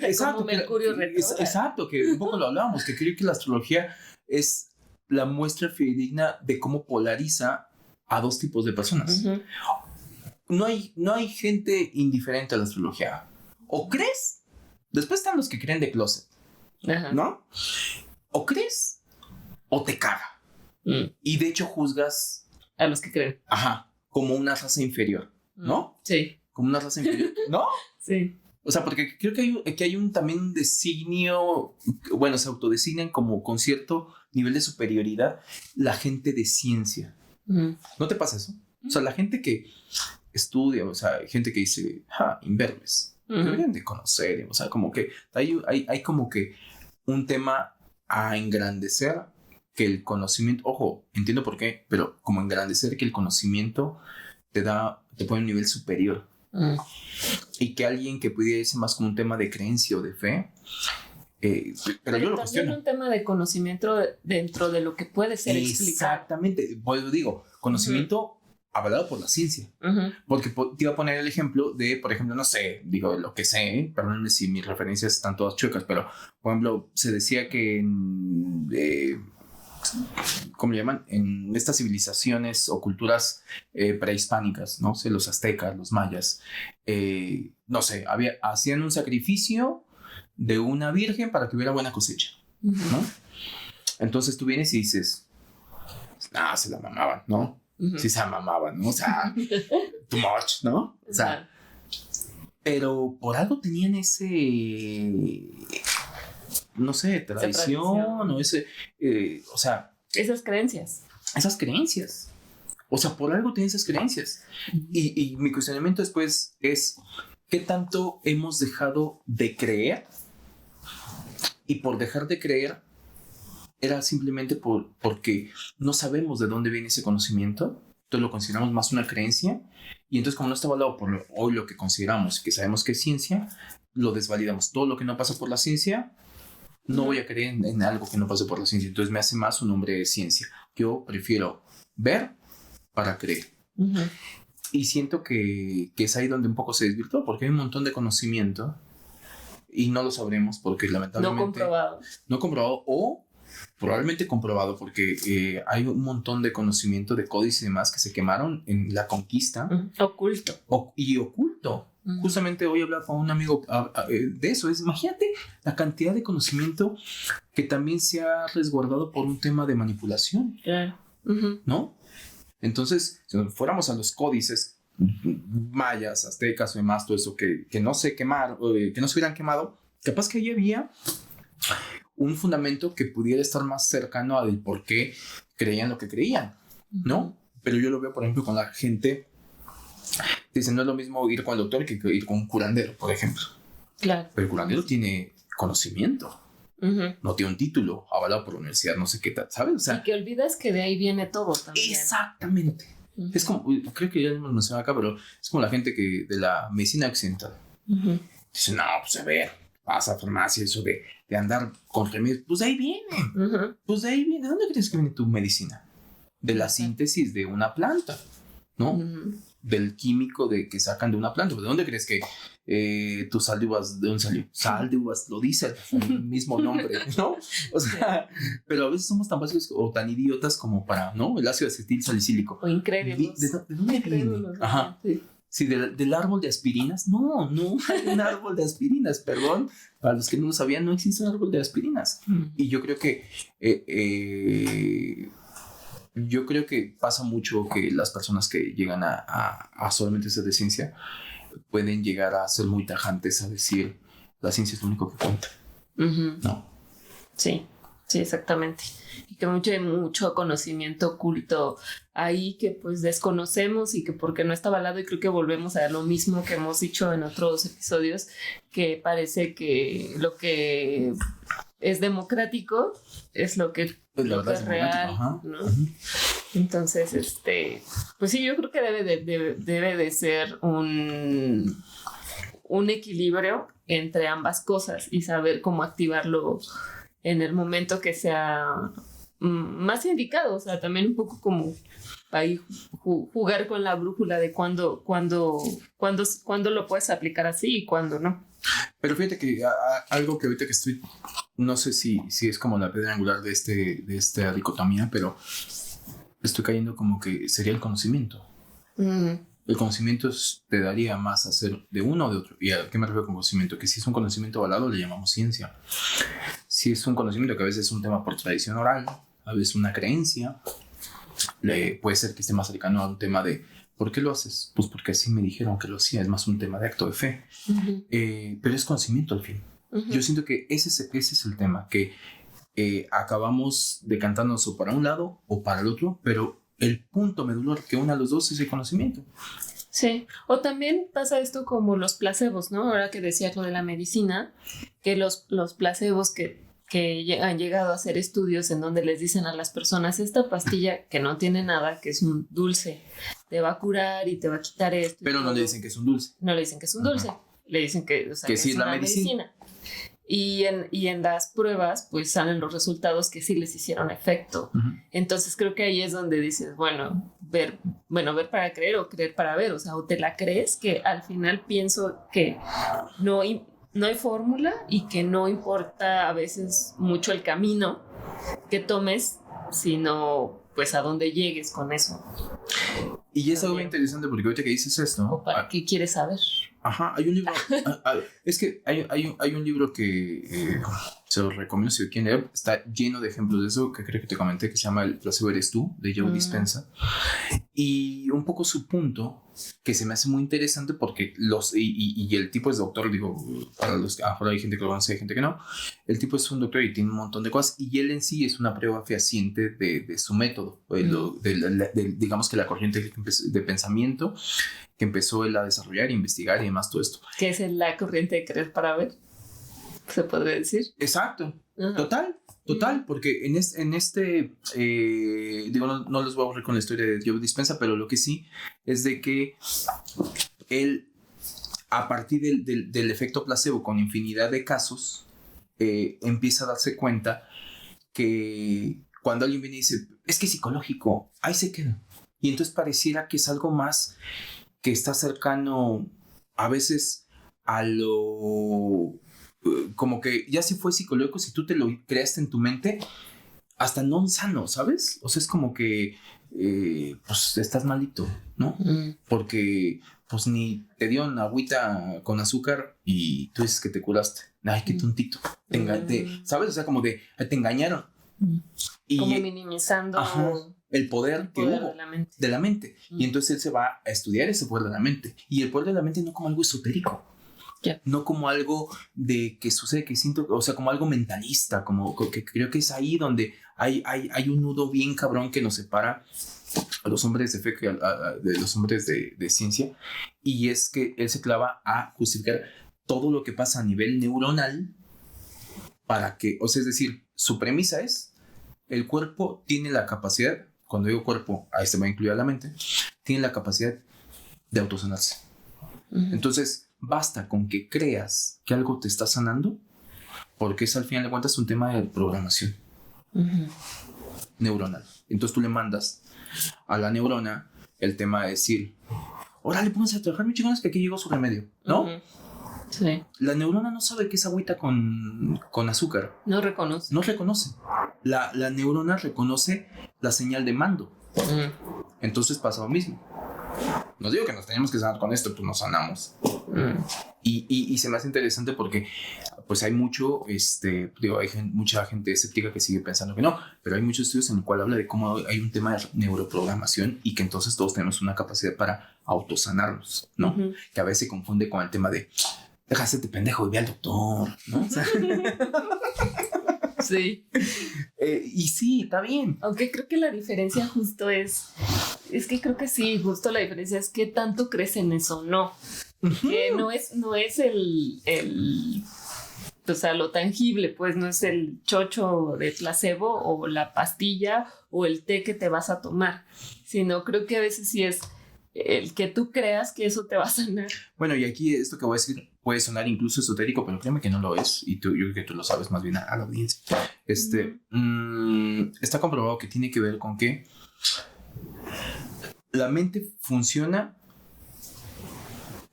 Exacto. Como Mercurio retrógrado. Exacto, que un poco lo hablábamos, que creo que la astrología es la muestra fidedigna de cómo polariza a dos tipos de personas. No hay gente indiferente a la astrología. ¿O crees? Después están los que creen de closet. ¿No? ¿O crees? ¿O te caga? Y de hecho juzgas... A los que creen. Como una raza inferior, ¿no? Sí. Como una raza inferior, ¿no? Sí. O sea, porque creo que hay también un designio, bueno, se autodesignan como con cierto nivel de superioridad la gente de ciencia. ¿No te pasa eso? O sea, la gente que estudia, o sea, gente que dice, imberbes, deberían de conocer, o sea, como que hay como que un tema a engrandecer que el conocimiento, ojo, entiendo por qué, pero como engrandecer que el conocimiento te pone a un nivel superior. Y que alguien que pudiera irse más como un tema de creencia o de fe, pero yo lo cuestiono. También un tema de conocimiento dentro de lo que puede ser explicado. Exactamente, pues lo digo, conocimiento avalado por la ciencia. Porque te iba a poner el ejemplo de, por ejemplo, no sé, digo lo que sé, perdónenme si mis referencias están todas chuecas, pero por ejemplo, se decía que ¿cómo le llaman? En estas civilizaciones o culturas prehispánicas, no sé, los aztecas, los mayas, no sé, hacían un sacrificio de una virgen para que hubiera buena cosecha, ¿no? Entonces tú vienes y dices, se la mamaban, ¿no? Sí se la mamaban, ¿no? O sea, too much, ¿no? O sea, pero por algo tenían ese, no sé, tradición o ese, o sea... Esas creencias. O sea, por algo tienen esas creencias. Y mi cuestionamiento después es, ¿qué tanto hemos dejado de creer? Y por dejar de creer, era simplemente porque no sabemos de dónde viene ese conocimiento, entonces lo consideramos más una creencia, y entonces como no está validado por hoy lo que consideramos, que sabemos que es ciencia, lo desvalidamos. Todo lo que no pasa por la ciencia, no voy a creer en algo que no pase por la ciencia, entonces me hace más un hombre de ciencia. Yo prefiero ver para creer. Y siento que es ahí donde un poco se desvirtuó, porque hay un montón de conocimiento y no lo sabremos porque lamentablemente... No comprobado o probablemente comprobado porque hay un montón de conocimiento de códices y demás que se quemaron en la conquista. Oculto. Oculto. Justamente hoy hablaba con un amigo de eso. Imagínate la cantidad de conocimiento que también se ha resguardado por un tema de manipulación. Claro. ¿No? Entonces, si nos fuéramos a los códices mayas, aztecas o demás, todo eso que no se quemaron, que no se hubieran quemado, capaz que ahí había un fundamento que pudiera estar más cercano al por qué creían lo que creían, ¿no? Pero yo lo veo, por ejemplo, con la gente. Dicen, no es lo mismo ir con el doctor que ir con un curandero, por ejemplo. Claro. Pero el curandero tiene conocimiento. No tiene un título avalado por la universidad, no sé qué tal, ¿sabes? O sea, y que olvidas que de ahí viene todo también. Exactamente. Es como, creo que ya lo hemos mencionado acá, pero es como la gente que de la medicina occidental. Dice, no, pues a ver, vas a farmacia, eso de andar con remedios, pues de ahí viene. Pues de ahí viene. ¿De dónde crees que viene tu medicina? De la síntesis de una planta, ¿no? Del químico que sacan de una planta. ¿De dónde crees que tu sal de uvas, de dónde salió? Sal de uvas, lo dice el mismo nombre, ¿no? O sea, pero a veces somos tan básicos o tan idiotas como para, ¿no? El ácido acetil salicílico. O incrédulos. ¿De dónde viene? Ajá. Sí, del árbol de aspirinas. No hay un árbol de aspirinas, perdón. Para los que no lo sabían, no existe un árbol de aspirinas. Y yo creo que pasa mucho que las personas que llegan a solamente ser de ciencia pueden llegar a ser muy tajantes a decir la ciencia es lo único que cuenta. ¿No? Sí, exactamente. Y que mucho conocimiento oculto ahí que pues desconocemos y que porque no está avalado, y creo que volvemos a lo mismo que hemos dicho en otros episodios, que parece que lo que es democrático es lo que pues la verdad es real, ¿no? Entonces, pues sí, yo creo que debe de ser un equilibrio entre ambas cosas y saber cómo activarlo en el momento que sea más indicado. O sea, también un poco como ahí jugar con la brújula de cuándo lo puedes aplicar así y cuándo no. Pero fíjate que algo que ahorita que estoy, no sé si es como la piedra angular de esta dicotomía, pero estoy cayendo como que sería el conocimiento. El conocimiento te daría más hacer de uno o de otro. ¿Y a qué me refiero con conocimiento? Que si es un conocimiento avalado le llamamos ciencia. Si es un conocimiento que a veces es un tema por tradición oral, a veces una creencia, puede ser que esté más cercano a un tema de ¿por qué lo haces? Pues porque así me dijeron que lo hacía. Es más un tema de acto de fe. Pero es conocimiento al fin. Yo siento que ese es el tema, que acabamos decantándonos o para un lado o para el otro, pero el punto medular que une a los dos es el conocimiento. Sí, o también pasa esto como los placebos, ¿no? Ahora que decías lo de la medicina, que los placebos que han llegado a hacer estudios en donde les dicen a las personas, esta pastilla que no tiene nada, que es un dulce, te va a curar y te va a quitar esto. Pero no le dicen que es un dulce. No le dicen que es un dulce, le dicen que, o sea, que sí es la medicina. Y en las pruebas, pues salen los resultados que sí les hicieron efecto. Entonces creo que ahí es donde dices, ver para creer o creer para ver. O sea, o te la crees, que al final pienso que no hay fórmula y que no importa a veces mucho el camino que tomes, sino pues a dónde llegues con eso. Y es algo interesante porque ahorita que dices esto... ¿O para qué quieres saber? Ajá, hay un libro... es que hay un libro que se lo recomiendo si lo quieren leer. Está lleno de ejemplos de eso, que creo que te comenté, que se llama El placebo eres tú, de Joe Dispenza. Y un poco su punto, que se me hace muy interesante porque y el tipo es doctor, digo, para los que a lo mejor hay gente que lo conoce, hay gente que no. El tipo es un doctor y tiene un montón de cosas, y él en sí es una prueba fehaciente de su método, digamos que la corriente de pensamiento que empezó él a desarrollar, investigar y demás, todo esto. ¿Qué es la corriente de creer para ver? ¿Se podría decir? Exacto. Total, porque en este digo, no les voy a aburrir con la historia de Joe Dispenza, pero lo que sí es de que él, a partir del efecto placebo, con infinidad de casos, empieza a darse cuenta que cuando alguien viene y dice, es que es psicológico, ahí se queda. Y entonces pareciera que es algo más que está cercano a veces a lo... como que ya si fue psicológico, si tú te lo creaste en tu mente, hasta no sano, ¿sabes? O sea, es como que pues estás malito, ¿no? Porque pues ni te dio una agüita con azúcar y tú dices que te curaste. Ay, qué tontito. ¿Sabes? O sea, como de te engañaron. Y, como minimizando el poder que hubo de la mente. Y entonces él se va a estudiar ese poder de la mente. Y el poder de la mente no como algo esotérico. Yeah. No como algo de que sucede, que siento, o sea, como algo mentalista, como que creo que es ahí donde hay un nudo bien cabrón que nos separa a los hombres de fe de los hombres de ciencia, y es que él se clava a justificar todo lo que pasa a nivel neuronal para que, o sea, es decir, su premisa es, el cuerpo tiene la capacidad, cuando digo cuerpo, ahí se va a incluir a la mente, tiene la capacidad de autosanarse. Entonces, basta con que creas que algo te está sanando, porque es al final de cuentas un tema de programación neuronal. Entonces tú le mandas a la neurona el tema de decir, órale, pónganse a trabajar, mis chingones, que aquí llegó su remedio, ¿no? Sí. La neurona no sabe que es agüita con azúcar. No reconoce. No reconoce. La neurona reconoce la señal de mando. Entonces pasa lo mismo. No digo que nos tenemos que sanar con esto, pues nos sanamos. Y se me hace interesante porque pues hay mucho, digo, hay mucha gente escéptica que sigue pensando que no, pero hay muchos estudios en el cual habla de cómo hay un tema de neuroprogramación y que entonces todos tenemos una capacidad para autosanarnos, ¿no? Que a veces se confunde con el tema de déjate de pendejo y ve al doctor, ¿no? O sea, sí. Y sí, está bien. Aunque creo que la diferencia justo es que creo que sí, justo la diferencia es qué tanto crees en eso, ¿no? Que no es el o sea, lo tangible, pues no es el chocho de placebo o la pastilla o el té que te vas a tomar, sino creo que a veces sí es el que tú creas que eso te va a sanar. Bueno, y aquí esto que voy a decir puede sonar incluso esotérico, pero créeme que no lo es, y yo creo que tú lo sabes más bien a la audiencia. Está comprobado que tiene que ver con que la mente funciona,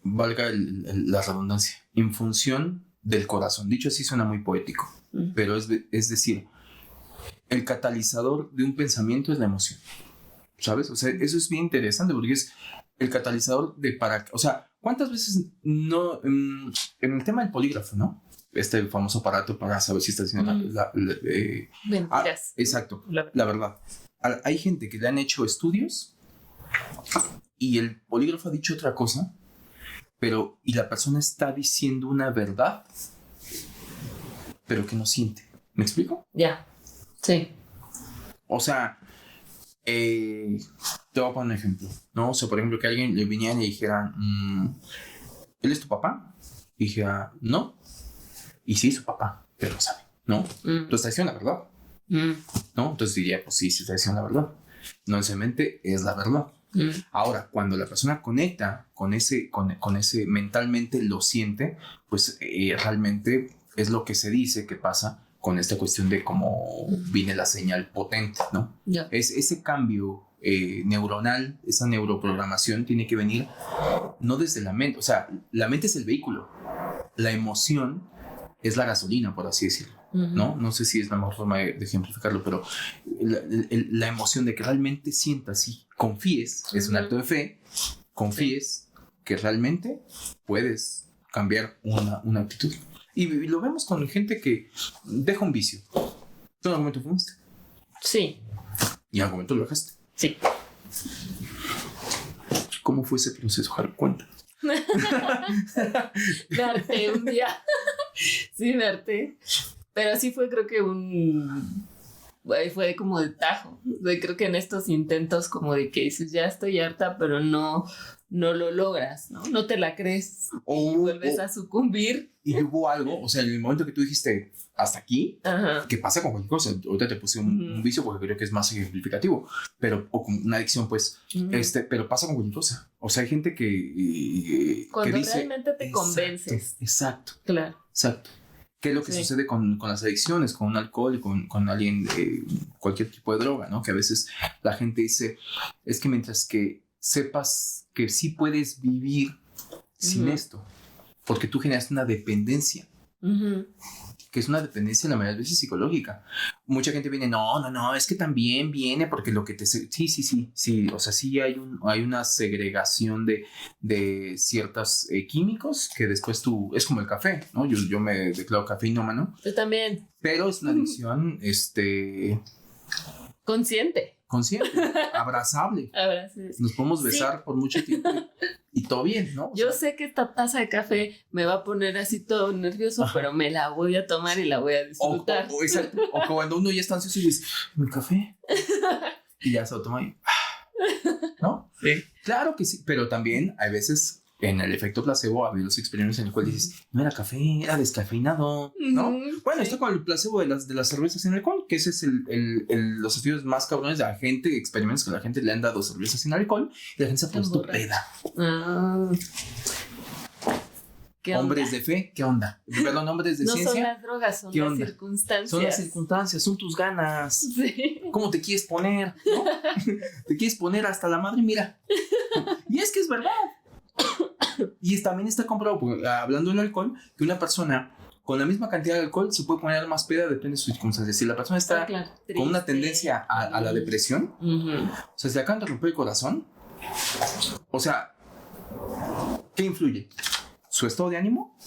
valga la redundancia, en función del corazón. Dicho así suena muy poético, pero es decir, el catalizador de un pensamiento es la emoción, ¿sabes? O sea, eso es bien interesante porque es el catalizador o sea, ¿cuántas veces no en el tema del polígrafo, ¿no? Este famoso aparato para saber si está haciendo mentiras. Exacto, la verdad. Hay gente que le han hecho estudios y el polígrafo ha dicho otra cosa, y la persona está diciendo una verdad, pero que no siente. ¿Me explico? Ya, sí. O sea, te voy a poner un ejemplo, ¿no? O sea, por ejemplo, que alguien le viniera y le dijera, ¿él es tu papá? Y dijera, no. Y sí, su papá, pero lo sabe. ¿no? Entonces traición la verdad, ¿no? Entonces diría, pues sí, sí traición la verdad. No necesariamente es la verdad. Ahora, cuando la persona conecta con ese mentalmente lo siente, pues realmente es lo que se dice que pasa con esta cuestión de cómo viene la señal potente, ¿no? Yeah. Es ese cambio neuronal, esa neuroprogramación tiene que venir no desde la mente, o sea, la mente es el vehículo, la emoción es la gasolina, por así decirlo. ¿No? No sé si es la mejor forma de ejemplificarlo, pero la emoción de que realmente sientas y confíes, es un acto de fe, confíes que realmente puedes cambiar una actitud. Y lo vemos con gente que deja un vicio. ¿Tú en algún momento fumaste? Sí. ¿Y en algún momento lo dejaste? Sí. ¿Cómo fue ese proceso, Haru? Cuenta. Me harté un día. Sí, me harté. Pero sí fue, creo que fue como de tajo. O sea, creo que en estos intentos como de que dices, ya estoy harta, pero no lo logras, ¿no? No te la crees. Y vuelves a sucumbir. Y hubo algo, o sea, en el momento que tú dijiste, hasta aquí, Ajá. que pasa con cualquier cosa. Ahorita te puse un vicio porque creo que es más ejemplificativo, pero, o con una adicción, pues, pero pasa con cualquier cosa. O sea, hay gente que cuando que dice, realmente te convences. Exacto. Claro. Exacto. ¿Qué es lo que sucede con las adicciones, con un alcohol, con alguien, cualquier tipo de droga, ¿no? Que a veces la gente dice, es que mientras que sepas que sí puedes vivir sin esto, porque tú generas una dependencia, que es una dependencia la mayoría de veces psicológica. Mucha gente viene, no, es que también viene porque lo que te... Sí, o sea, sí hay una segregación de ciertos químicos que después es como el café, ¿no? Yo me declaro cafeínómano. Yo también. Pero es una adicción, consciente, abrazable. Abrazable. Nos podemos besar por mucho tiempo y todo bien, ¿no? Yo sé que esta taza de café me va a poner así todo nervioso, pero me la voy a tomar y la voy a disfrutar. O cuando uno ya está ansioso y dice, mi café. Y ya se lo toma y... ¿No? Sí. Claro que sí, pero también hay veces... En el efecto placebo, había los experimentos en los cuales dices, no era café, era descafeinado, ¿no? Bueno, está con el placebo de las cervezas sin alcohol, que ese es los estudios más cabrones de la gente, experimentos que la gente le han dado cervezas sin alcohol y la gente se ha puesto peda. Hombres de fe, ¿qué onda? Perdón, hombres de ciencia. No son las drogas, son las circunstancias. Son las circunstancias, son tus ganas. Sí. ¿Cómo te quieres poner? ¿No? Te quieres poner hasta la madre, mira. Y es que es verdad. Y también está comprobado, hablando del alcohol, que una persona con la misma cantidad de alcohol se puede poner más peda, depende de sus circunstancias. Si la persona está con una tendencia a la depresión, o sea, si le acaban de romper el corazón, o sea, ¿qué influye? Su estado de ánimo.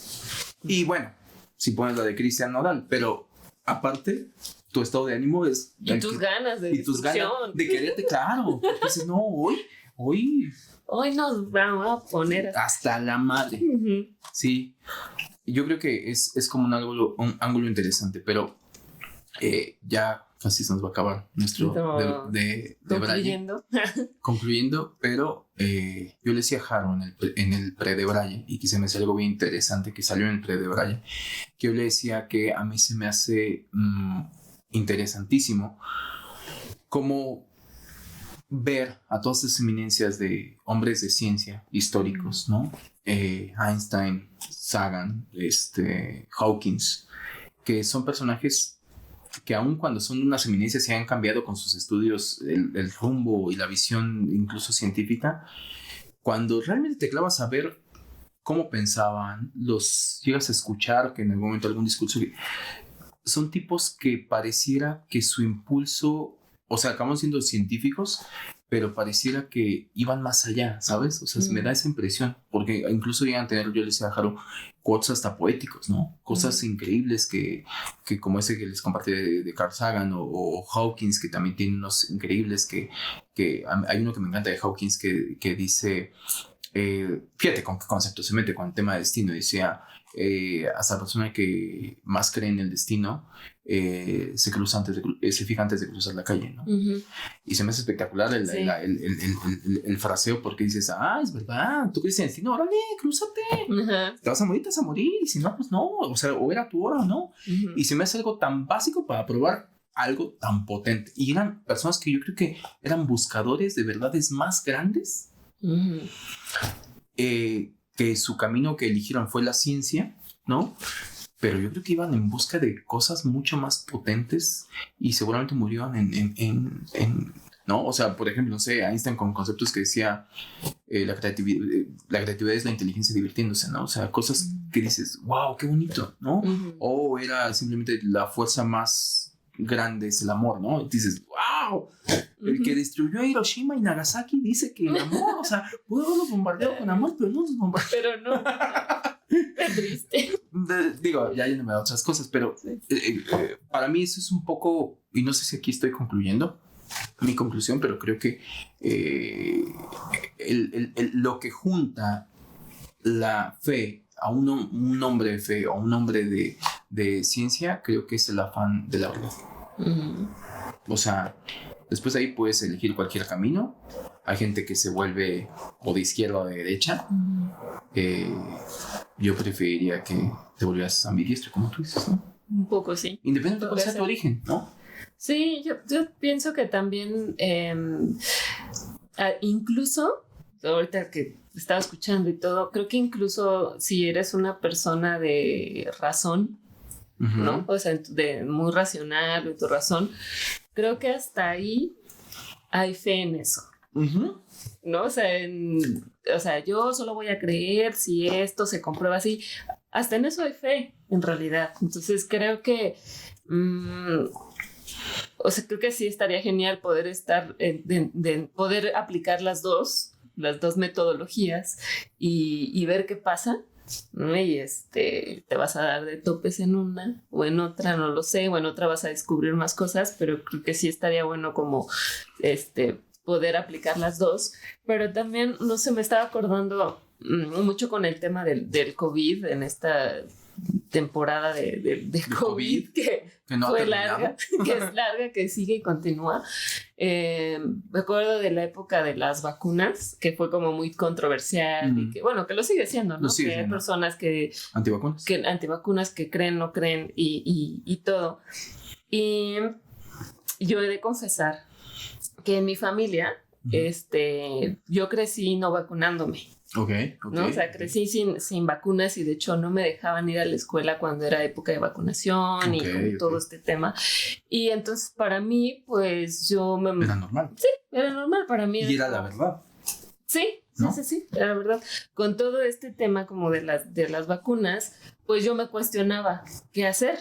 Y bueno, si pones la de Cristian Nodal, pero aparte, tu estado de ánimo es... Y tus ganas de destrucción. Tus ganas de quererte, claro. Entonces, no, hoy nos vamos a poner hasta la madre. Sí, yo creo que es como un ángulo interesante, pero ya casi se nos va a acabar nuestro de concluyendo, pero yo le decía a Haru en el pre de Braille, y que se me hace algo bien interesante que salió en el pre de Braille, que yo le decía que a mí se me hace interesantísimo como ver a todas esas eminencias de hombres de ciencia históricos, ¿no? Einstein, Sagan, Hawkins, que son personajes que aun cuando son unas eminencias se han cambiado con sus estudios el rumbo y la visión incluso científica, cuando realmente te clavas a ver cómo pensaban, los llegas a escuchar que en algún momento algún discurso, son tipos que pareciera que su impulso, o sea, acabamos siendo científicos, pero pareciera que iban más allá, ¿sabes? O sea, me da esa impresión, porque incluso llegan a tener, yo les decía a Haru, quotes hasta poéticos, ¿no? Cosas increíbles que como ese que les compartí de Carl Sagan o Hawkins, que también tiene unos increíbles que hay uno que me encanta de Hawkins que dice, fíjate con qué concepto se mete con el tema de destino, decía, hasta la persona que más cree en el destino se cruza se fija antes de cruzar la calle, ¿no? Y se me hace espectacular el fraseo, porque dices, es verdad, tú crees en el destino, órale, crúzate, te vas a morir, y si no, pues no, o sea, o era tu hora o no. Y se me hace algo tan básico para probar algo tan potente. Y eran personas que yo creo que eran buscadores de verdades más grandes, que su camino que eligieron fue la ciencia, ¿no? Pero yo creo que iban en busca de cosas mucho más potentes y seguramente murieron ¿no? O sea, por ejemplo, no sé, Einstein con conceptos que decía la creatividad es la inteligencia divirtiéndose, ¿no? O sea, cosas que dices, wow, qué bonito, ¿no? O era simplemente la fuerza más grande es el amor, ¿no? Y dices, wow, el que destruyó a Hiroshima y Nagasaki dice que el amor, o sea, pudo haberlos bombardeado con amor, pero no los bombardeó. Pero no. Qué triste. Digo, ya yéndome a otras cosas, pero para mí eso es un poco, y no sé si aquí estoy concluyendo mi conclusión, pero creo que lo que junta la fe a un hombre de fe o un hombre de ciencia, creo que es el afán de la verdad. O sea, después de ahí puedes elegir cualquier camino. Hay gente que se vuelve o de izquierda o de derecha. Yo preferiría que te volvieras ambidiestro, como tú dices, ¿no? Un poco, sí. Independientemente de cuál sea tu origen, ¿no? Sí, yo pienso que también incluso ahorita que estaba escuchando y todo, creo que incluso si eres una persona de razón, ¿no? O sea, muy racional, de tu razón, creo que hasta ahí hay fe en eso. ¿No? O sea, yo solo voy a creer si esto se comprueba así. Hasta en eso hay fe, en realidad. Entonces creo que o sea, creo que sí estaría genial poder estar poder aplicar las dos metodologías y ver qué pasa, ¿no? Y te vas a dar de topes en una o en otra, no lo sé, o en otra vas a descubrir más cosas, pero creo que sí estaría bueno como poder aplicar las dos. Pero también, no sé, me estaba acordando mucho con el tema del COVID en esta temporada de COVID que no fue larga, que es larga, que sigue y continúa. Me acuerdo de la época de las vacunas, que fue como muy controversial y que, bueno, que lo sigue siendo, ¿no? Que hay personas antivacunas que creen, no creen y todo. Y yo he de confesar que en mi familia, yo crecí no vacunándome. Okay. ¿No? O sea, crecí sin vacunas y de hecho no me dejaban ir a la escuela cuando era época de vacunación y todo este tema. Y entonces para mí, pues yo me... Era normal. Sí, era normal para mí. Y era la verdad. Sí, ¿no? Sí, era la verdad. Con todo este tema como de las vacunas, pues yo me cuestionaba qué hacer.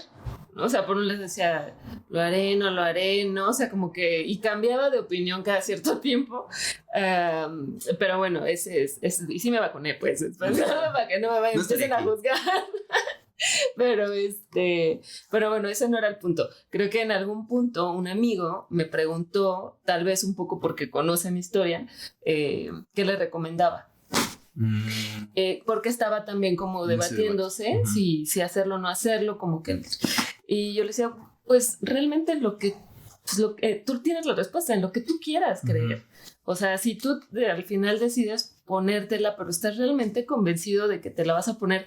O sea, por un lado decía, lo haré, no lo haré, ¿no? O sea, como que... Y cambiaba de opinión cada cierto tiempo. Pero bueno, y sí me vacuné, pues. Después, para que no me vayan a juzgar. Pero bueno, ese no era el punto. Creo que en algún punto un amigo me preguntó, tal vez un poco porque conoce mi historia, qué le recomendaba. Porque estaba también como debatiéndose si hacerlo o no hacerlo, como que... Y yo le decía, pues realmente tú tienes la respuesta en lo que tú quieras creer. O sea, si tú al final decides ponértela, pero estás realmente convencido de que te la vas a poner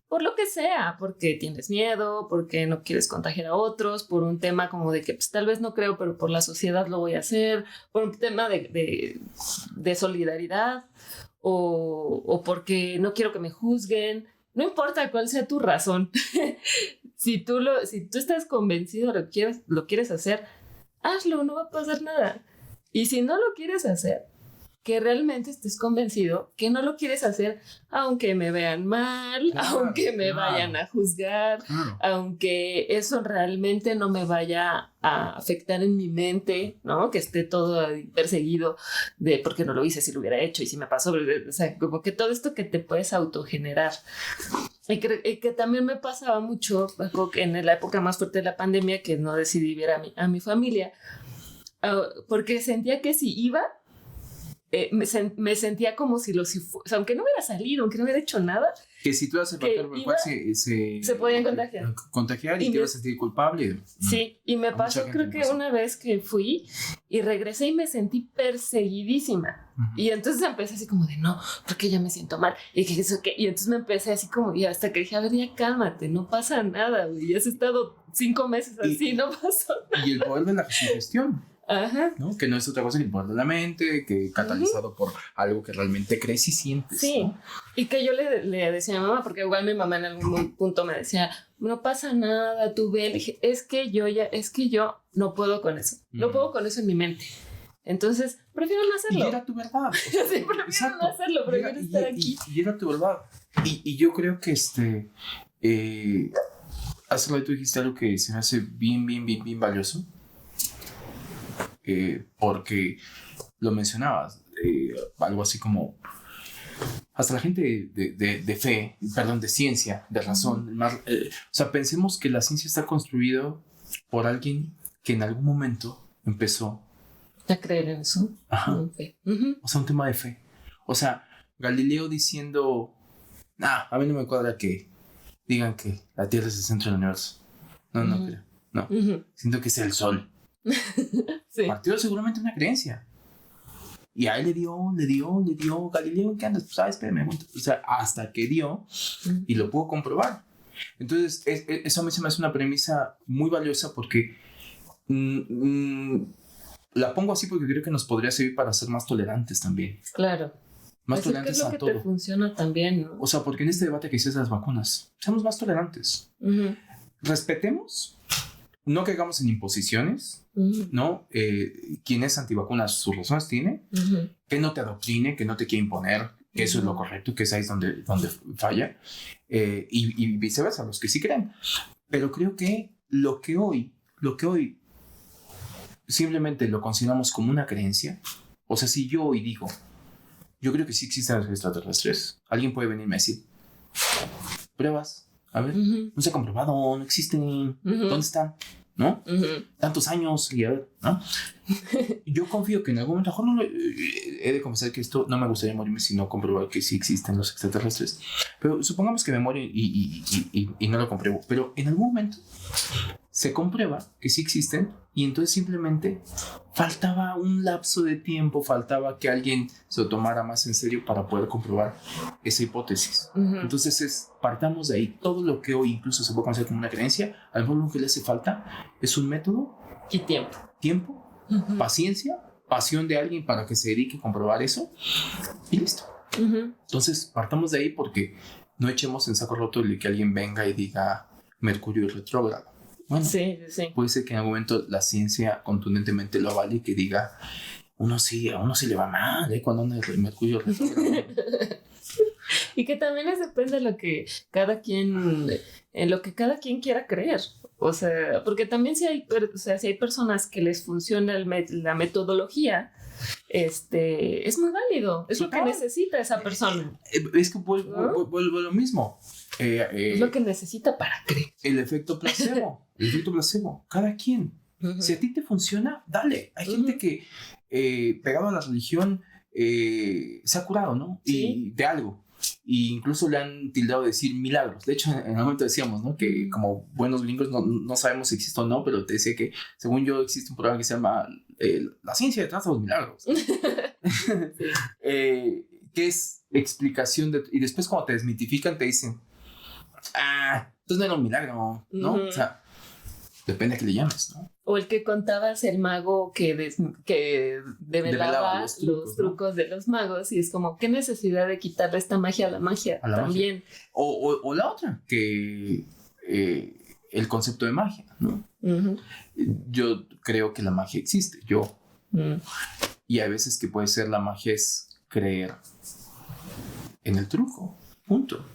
por lo que sea, porque tienes miedo, porque no quieres contagiar a otros, por un tema como de que pues, tal vez no creo, pero por la sociedad lo voy a hacer, por un tema de solidaridad o porque no quiero que me juzguen. No importa cuál sea tu razón. Si tú estás convencido lo quieres hacer, hazlo, no va a pasar nada. Y si no lo quieres hacer, que realmente estés convencido que no lo quieres hacer aunque me vean mal, aunque me vayan a juzgar, aunque eso realmente no me vaya a afectar en mi mente, ¿no? Que esté todo perseguido de por qué no lo hice, si lo hubiera hecho y si me pasó. O sea, como que todo esto que te puedes autogenerar. Y que también me pasaba mucho en la época más fuerte de la pandemia, que no decidí ver a mi familia, porque sentía que si iba, me sentía como si o sea, aunque no hubiera salido, aunque no hubiera hecho nada. Que si tú eras el factor por el cual se podían contagiar. Contagiar y te ibas a sentir culpable. Sí, y me pasó, creo que una vez que fui y regresé y me sentí perseguidísima. Y entonces empecé así como de no, porque ya me siento mal. Y que eso que, y entonces me empecé así como, y hasta que dije, a ver, ya cálmate, no pasa nada, güey. Ya has estado 5 meses así, no pasó nada. Y el poder de la sugestión. Ajá. ¿No? Que no es otra cosa que el poder de la mente, que catalizado por algo que realmente crees y sientes. Sí, ¿no? Y que yo le decía a mi mamá, porque igual mi mamá en algún punto me decía, no pasa nada, tú ve. Le dije, es que yo no puedo con eso, no puedo con eso en mi mente. Entonces, prefiero no hacerlo. Y era tu verdad. Sí, prefiero no hacerlo, prefiero estar aquí. Y era tu verdad. Y yo creo que hace rato tú dijiste algo que se me hace bien valioso. Porque lo mencionabas, algo así como hasta la gente de fe, perdón, de ciencia, de razón, o sea, pensemos que la ciencia está construida por alguien que en algún momento empezó a creer en eso. Ajá. Fe. O sea, un tema de fe. O sea, Galileo diciendo, a mí no me cuadra que digan que la Tierra es el centro del universo. No creo. No. Siento que es el Sol. Sí. Partió seguramente una creencia. Y a él le dio, Galileo, ¿qué andas? Pues, espérame, o sea, hasta que dio y lo pudo comprobar. Entonces, eso a mí se me hace una premisa muy valiosa porque la pongo así porque creo que nos podría servir para ser más tolerantes también. Claro. Más tolerantes a todo. Es lo que te funciona también, ¿no? O sea, porque en este debate que hiciste de las vacunas, seamos más tolerantes. Respetemos. No caigamos en imposiciones, ¿no? Quien es antivacunas, sus razones tiene. Que no te adoctrine, que no te quiera imponer, que eso es lo correcto, que es ahí donde falla. Y viceversa, los que sí creen. Pero creo que lo que hoy simplemente lo consideramos como una creencia. O sea, si yo hoy digo, yo creo que sí existen los extraterrestres, alguien puede venirme a decir, pruebas. A ver, no se ha comprobado, no existen, ¿dónde están? ¿No? Tantos años y a ver, ¿no? Yo confío que en algún momento, mejor no he de confesar que esto no me gustaría morirme si no comprobar que sí existen los extraterrestres, pero supongamos que me muero y no lo compruebo, pero en algún momento se comprueba que sí existen y entonces simplemente faltaba un lapso de tiempo, faltaba que alguien se lo tomara más en serio para poder comprobar esa hipótesis. Entonces partamos de ahí. Todo lo que hoy incluso se puede conocer como una creencia, a lo mejor lo que le hace falta es un método y tiempo, paciencia, pasión de alguien para que se dedique a comprobar eso y listo. Entonces partamos de ahí porque no echemos en saco roto el que alguien venga y diga Mercurio retrógrado. Bueno, sí. Puede ser que en algún momento la ciencia contundentemente lo avale y que diga a uno sí le va mal cuando anda el Mercurio retrógrado. Y que también depende de lo que cada quien, en lo que cada quien quiera creer. O sea, porque también si hay personas que les funciona la metodología, es muy válido. Es lo que necesita esa persona. Es que vuelvo lo mismo. Es lo que necesita para creer. El efecto placebo. Cada quien. Si a ti te funciona, dale. Hay gente que pegado a la religión se ha curado, ¿no? Sí. Y de algo. Y incluso le han tildado de decir milagros. De hecho, en algún momento decíamos, ¿no? Que como buenos gringos no sabemos si existe o no, pero te decía que, según yo, existe un programa que se llama La ciencia detrás de los milagros. Que es explicación y después cuando te desmitifican te dicen, entonces no era un milagro, ¿no? O sea, depende a qué le llames, ¿no? O el que contabas el mago que develaba los trucos, ¿no? De los magos, y es como, ¿qué necesidad de quitarle esta magia a la magia? También. Magia. O la otra, que el concepto de magia, ¿no? Yo creo que la magia existe, y hay veces que puede ser la magia es creer en el truco, punto.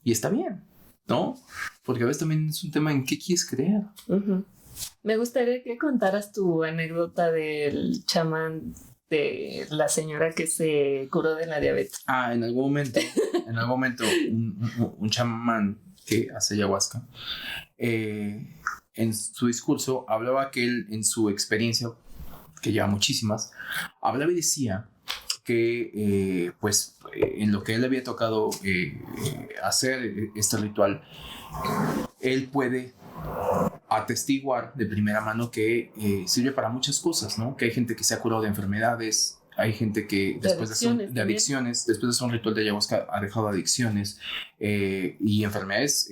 Y está bien, ¿no? Porque a veces también es un tema en qué quieres creer. Me gustaría que contaras tu anécdota del chamán, de la señora que se curó de la diabetes. En algún momento un chamán que hace ayahuasca, en su discurso hablaba que él, en su experiencia, que lleva muchísimas, hablaba y decía que pues en lo que él había tocado hacer este ritual, él puede atestiguar de primera mano que sirve para muchas cosas, ¿no? Que hay gente que se ha curado de enfermedades, hay gente que después de adicciones, después de hacer un ritual de ayahuasca ha dejado adicciones y enfermedades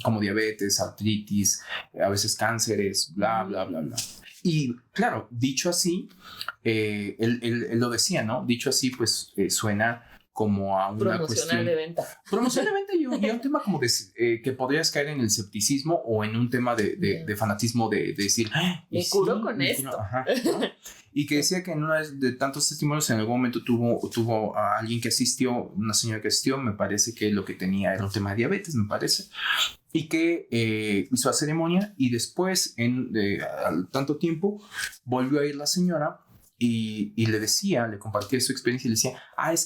como diabetes, artritis, a veces cánceres, bla, bla, bla, bla. Y claro, dicho así, él lo decía, ¿no? Dicho así, pues suena como a una cuestión de venta. Promoción de venta y un tema como de que podrías caer en el escepticismo o en un tema de fanatismo de decir, me curo con esto. Ajá, ¿no? Y que decía que en una de tantos testimonios en algún momento tuvo a alguien que asistió, una señora que asistió, me parece que lo que tenía era un tema de diabetes, me parece, y que hizo la ceremonia y después, al tanto tiempo, volvió a ir la señora y le decía, le compartía su experiencia y le decía, es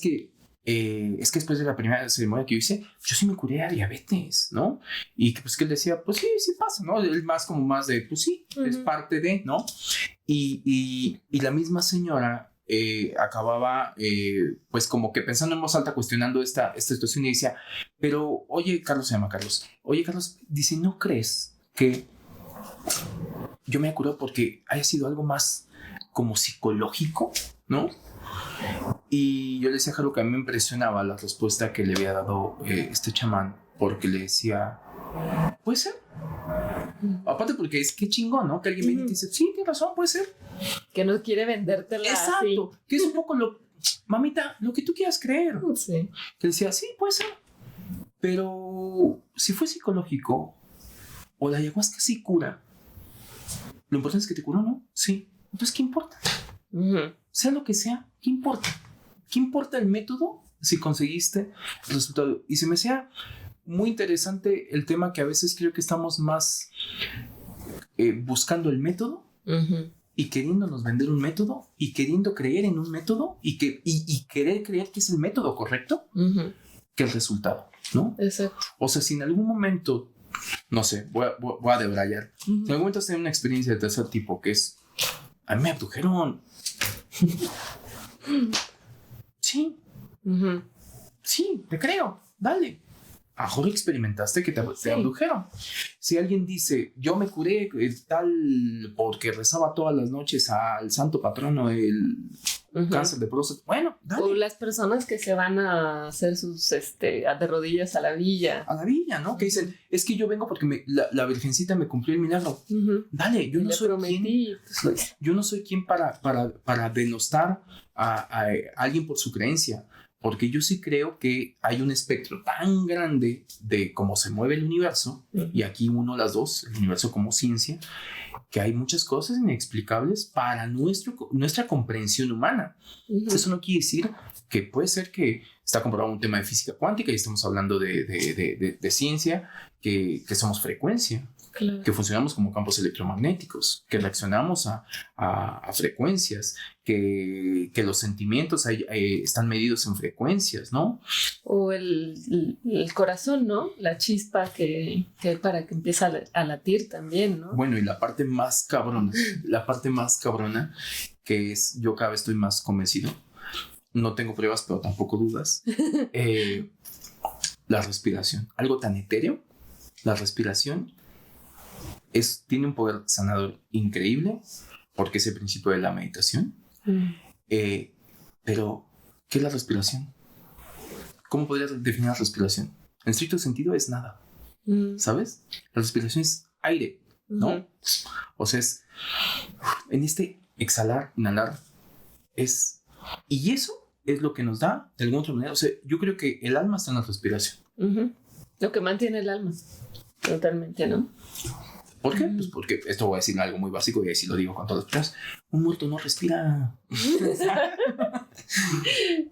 que después de la primera ceremonia que yo hice, yo sí me curé a diabetes, ¿no? Y que pues que él decía, pues sí pasa, ¿no? Él más de, pues sí, es parte de, ¿no? Y la misma señora acababa pues como que pensando en voz alta, cuestionando esta situación y decía, pero oye, Carlos, se llama Carlos, oye, Carlos, dice, ¿no crees que yo me he curado porque haya sido algo más como psicológico, ¿no? Y yo le decía a Haru que a mí me impresionaba la respuesta que le había dado este chamán, porque le decía, puede ser. Aparte porque es que chingón, ¿no? Que alguien me dice, sí, tienes razón, puede ser. Que no quiere vendértela. Exacto, así. Que es un poco mamita, lo que tú quieras creer. Sí. Que decía, sí, puede ser. Pero si fue psicológico o la ayahuasca sí cura, lo importante es que te curó, ¿no? Sí. Entonces, ¿qué importa? Sea lo que sea, ¿qué importa? ¿Qué importa el método si conseguiste el resultado? Y se me hacía muy interesante el tema que a veces creo que estamos más buscando el método y queriéndonos vender un método y queriendo creer en un método y querer creer que es el método correcto que el resultado, ¿no? Exacto. O sea, si en algún momento, no sé, voy a debrayar, si en algún momento has tenido una experiencia de tercer tipo que es, a mí me abdujeron. Sí. Sí, te creo. Dale. A mejor experimentaste que te abdujeron. Si alguien dice, yo me curé tal porque rezaba todas las noches al santo patrono el cáncer de próstata, bueno, dale. O las personas que se van a hacer sus de rodillas a la villa. A la villa, ¿no? Que dicen, es que yo vengo porque la virgencita me cumplió el milagro. Dale, yo no soy quien. Yo no soy quien para denostar a alguien por su creencia. Porque yo sí creo que hay un espectro tan grande de cómo se mueve el universo, y aquí uno las dos, el universo como ciencia, que hay muchas cosas inexplicables para nuestra comprensión humana. Eso no quiere decir que puede ser que está comprobado un tema de física cuántica y estamos hablando de ciencia, que somos frecuencia. Claro. Que funcionamos como campos electromagnéticos, que reaccionamos a frecuencias, que los sentimientos están medidos en frecuencias, ¿no? O el corazón, ¿no? La chispa que hay para que empiece a latir también, ¿no? Bueno, y la parte más cabrona, que es, yo cada vez estoy más convencido, no tengo pruebas, pero tampoco dudas, la respiración, algo tan etéreo, la respiración, tiene un poder sanador increíble porque es el principio de la meditación. Pero, ¿qué es la respiración? ¿Cómo podrías definir la respiración? En estricto sentido es nada, ¿sabes? La respiración es aire, ¿no? O sea, es en este exhalar, inhalar, y eso es lo que nos da de alguna otra manera. O sea, yo creo que el alma está en la respiración. Lo que mantiene el alma, totalmente, ¿no? ¿Por qué? Pues porque esto voy a decir algo muy básico y ahí sí lo digo con todas las palabras. Un muerto no respira.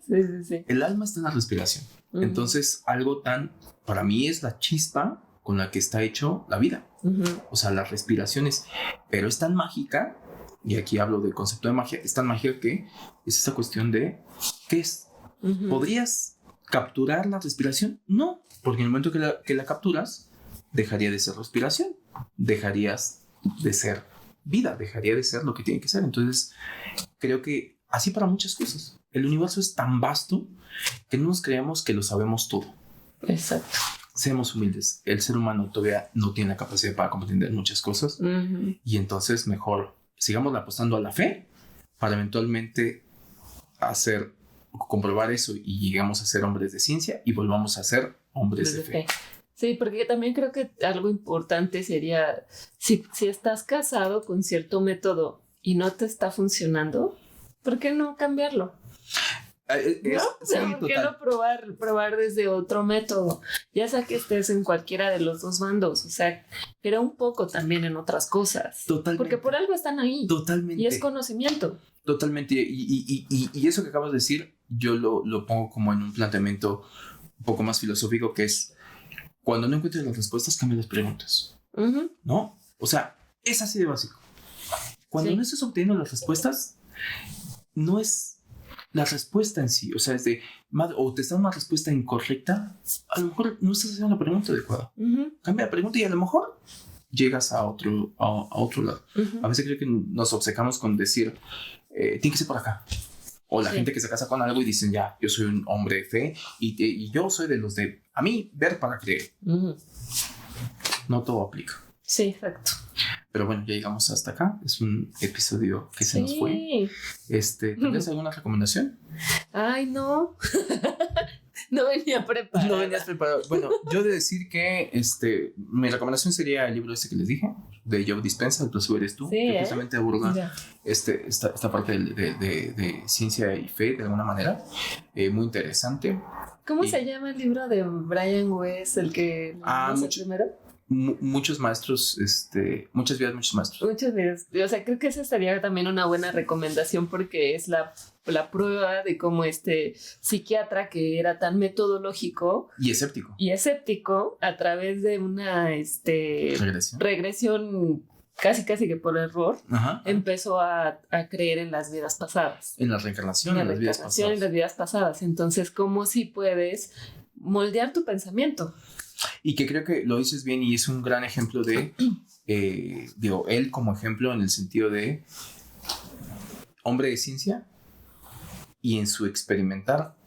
Sí. El alma está en la respiración. Entonces, algo para mí es la chispa con la que está hecho la vida. O sea, las respiraciones. Pero es tan mágica, y aquí hablo del concepto de magia, es tan mágica que es esa cuestión de ¿qué es? ¿Podrías capturar la respiración? No, porque en el momento que la capturas, dejaría de ser respiración. Dejarías de ser vida, dejaría de ser lo que tiene que ser. Entonces, creo que así para muchas cosas. el universo es tan vasto que no nos creamos que lo sabemos todo. Exacto. Seamos humildes. El ser humano todavía no tiene la capacidad para comprender muchas cosas. Y entonces mejor sigamos apostando a la fe para eventualmente comprobar eso y llegamos a ser hombres de ciencia y volvamos a ser hombres de fe. Sí, porque también creo que algo importante sería, si estás casado con cierto método y no te está funcionando, ¿por qué no cambiarlo? ¿Por qué no probar desde otro método? Ya sea que estés en cualquiera de los dos bandos, o sea, pero un poco también en otras cosas. Totalmente. Porque por algo están ahí. Totalmente. Y es conocimiento. Totalmente. Y eso que acabas de decir, yo lo pongo como en un planteamiento un poco más filosófico, que es cuando no encuentres las respuestas, cambia las preguntas. ¿No? O sea, es así de básico. Cuando no estés obteniendo las respuestas, no es la respuesta en sí, o sea, o te está una respuesta incorrecta, a lo mejor no estás haciendo la pregunta adecuada. Cambia la pregunta y a lo mejor llegas a otro lado. A veces creo que nos obcecamos con decir, tiene que ser por acá. O la gente que se casa con algo y dicen, ya, yo soy un hombre de fe y yo soy de los de, a mí, ver para creer. No todo aplica. Sí, exacto. Pero bueno, ya llegamos hasta acá. Es un episodio que se nos fue. ¿Tendrías alguna recomendación? Ay, no. No venía preparado. No venías preparado. Bueno, yo de decir que mi recomendación sería el libro que les dije, de Joe Dispenza, El Placer Eres Tú, que justamente aborda esta parte de ciencia y fe de alguna manera. Muy interesante. ¿Cómo se llama el libro de Brian Weiss, el que primero? Muchos maestros, muchas vidas, muchos maestros. Muchas vidas. O sea, creo que esa sería también una buena recomendación porque es la prueba de cómo psiquiatra que era tan metodológico y escéptico a través de una regresión casi que por error, empezó a creer en las vidas pasadas. En la reencarnación, en las vidas pasadas. Entonces, ¿cómo si puedes moldear tu pensamiento? Y que creo que lo dices bien y es un gran ejemplo de, él como ejemplo en el sentido de hombre de ciencia y en su experimentar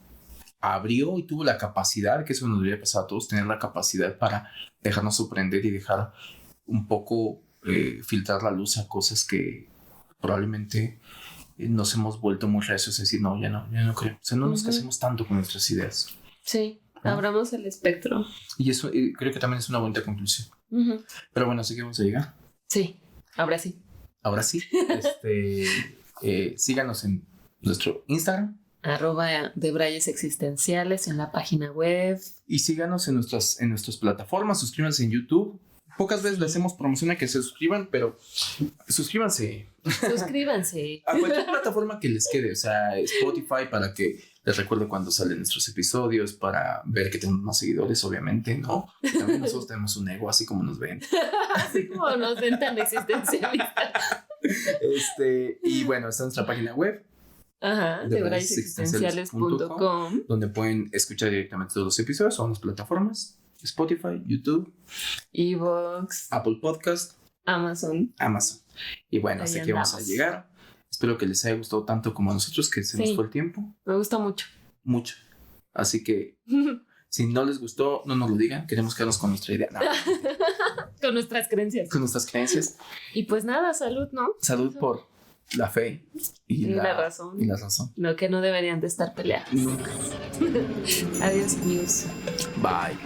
abrió y tuvo la capacidad, que eso nos debería pasar a todos, tener la capacidad para dejarnos sorprender y dejar un poco filtrar la luz a cosas que probablemente nos hemos vuelto muy reacios a decir, no, ya no creo. O sea, no nos casemos tanto con nuestras ideas. Sí. Abramos el espectro. Y eso creo que también es una bonita conclusión. Pero bueno, así que vamos a llegar. Sí, ahora sí. Síganos en nuestro Instagram. @debrayes existenciales en la página web. Y síganos en nuestras plataformas. Suscríbanse en YouTube. Pocas veces le hacemos promoción a que se suscriban, pero suscríbanse. A cualquier plataforma que les quede. O sea, Spotify para que les recuerde cuando salen nuestros episodios, para ver que tenemos más seguidores, obviamente, ¿no? También nosotros tenemos un ego, así como nos ven. Así como nos ven tan existencialistas. Y bueno, está nuestra página web. debrayesexistenciales.com, donde pueden escuchar directamente todos los episodios o en las plataformas Spotify, YouTube, iVoox, Apple Podcast, Amazon. Y bueno, hasta aquí vamos a llegar. Espero que les haya gustado tanto como a nosotros, que se nos fue el tiempo. Me gusta mucho. Así que si no les gustó, no nos lo digan. Queremos quedarnos con nuestra idea. No. Con nuestras creencias. Y pues nada, salud, ¿no? Salud por la fe y la razón. Lo que no deberían de estar peleadas. Nunca. Adiós, amigos. Bye.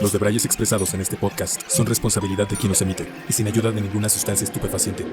Los debrayes expresados en este podcast son responsabilidad de quien los emite y sin ayuda de ninguna sustancia estupefaciente.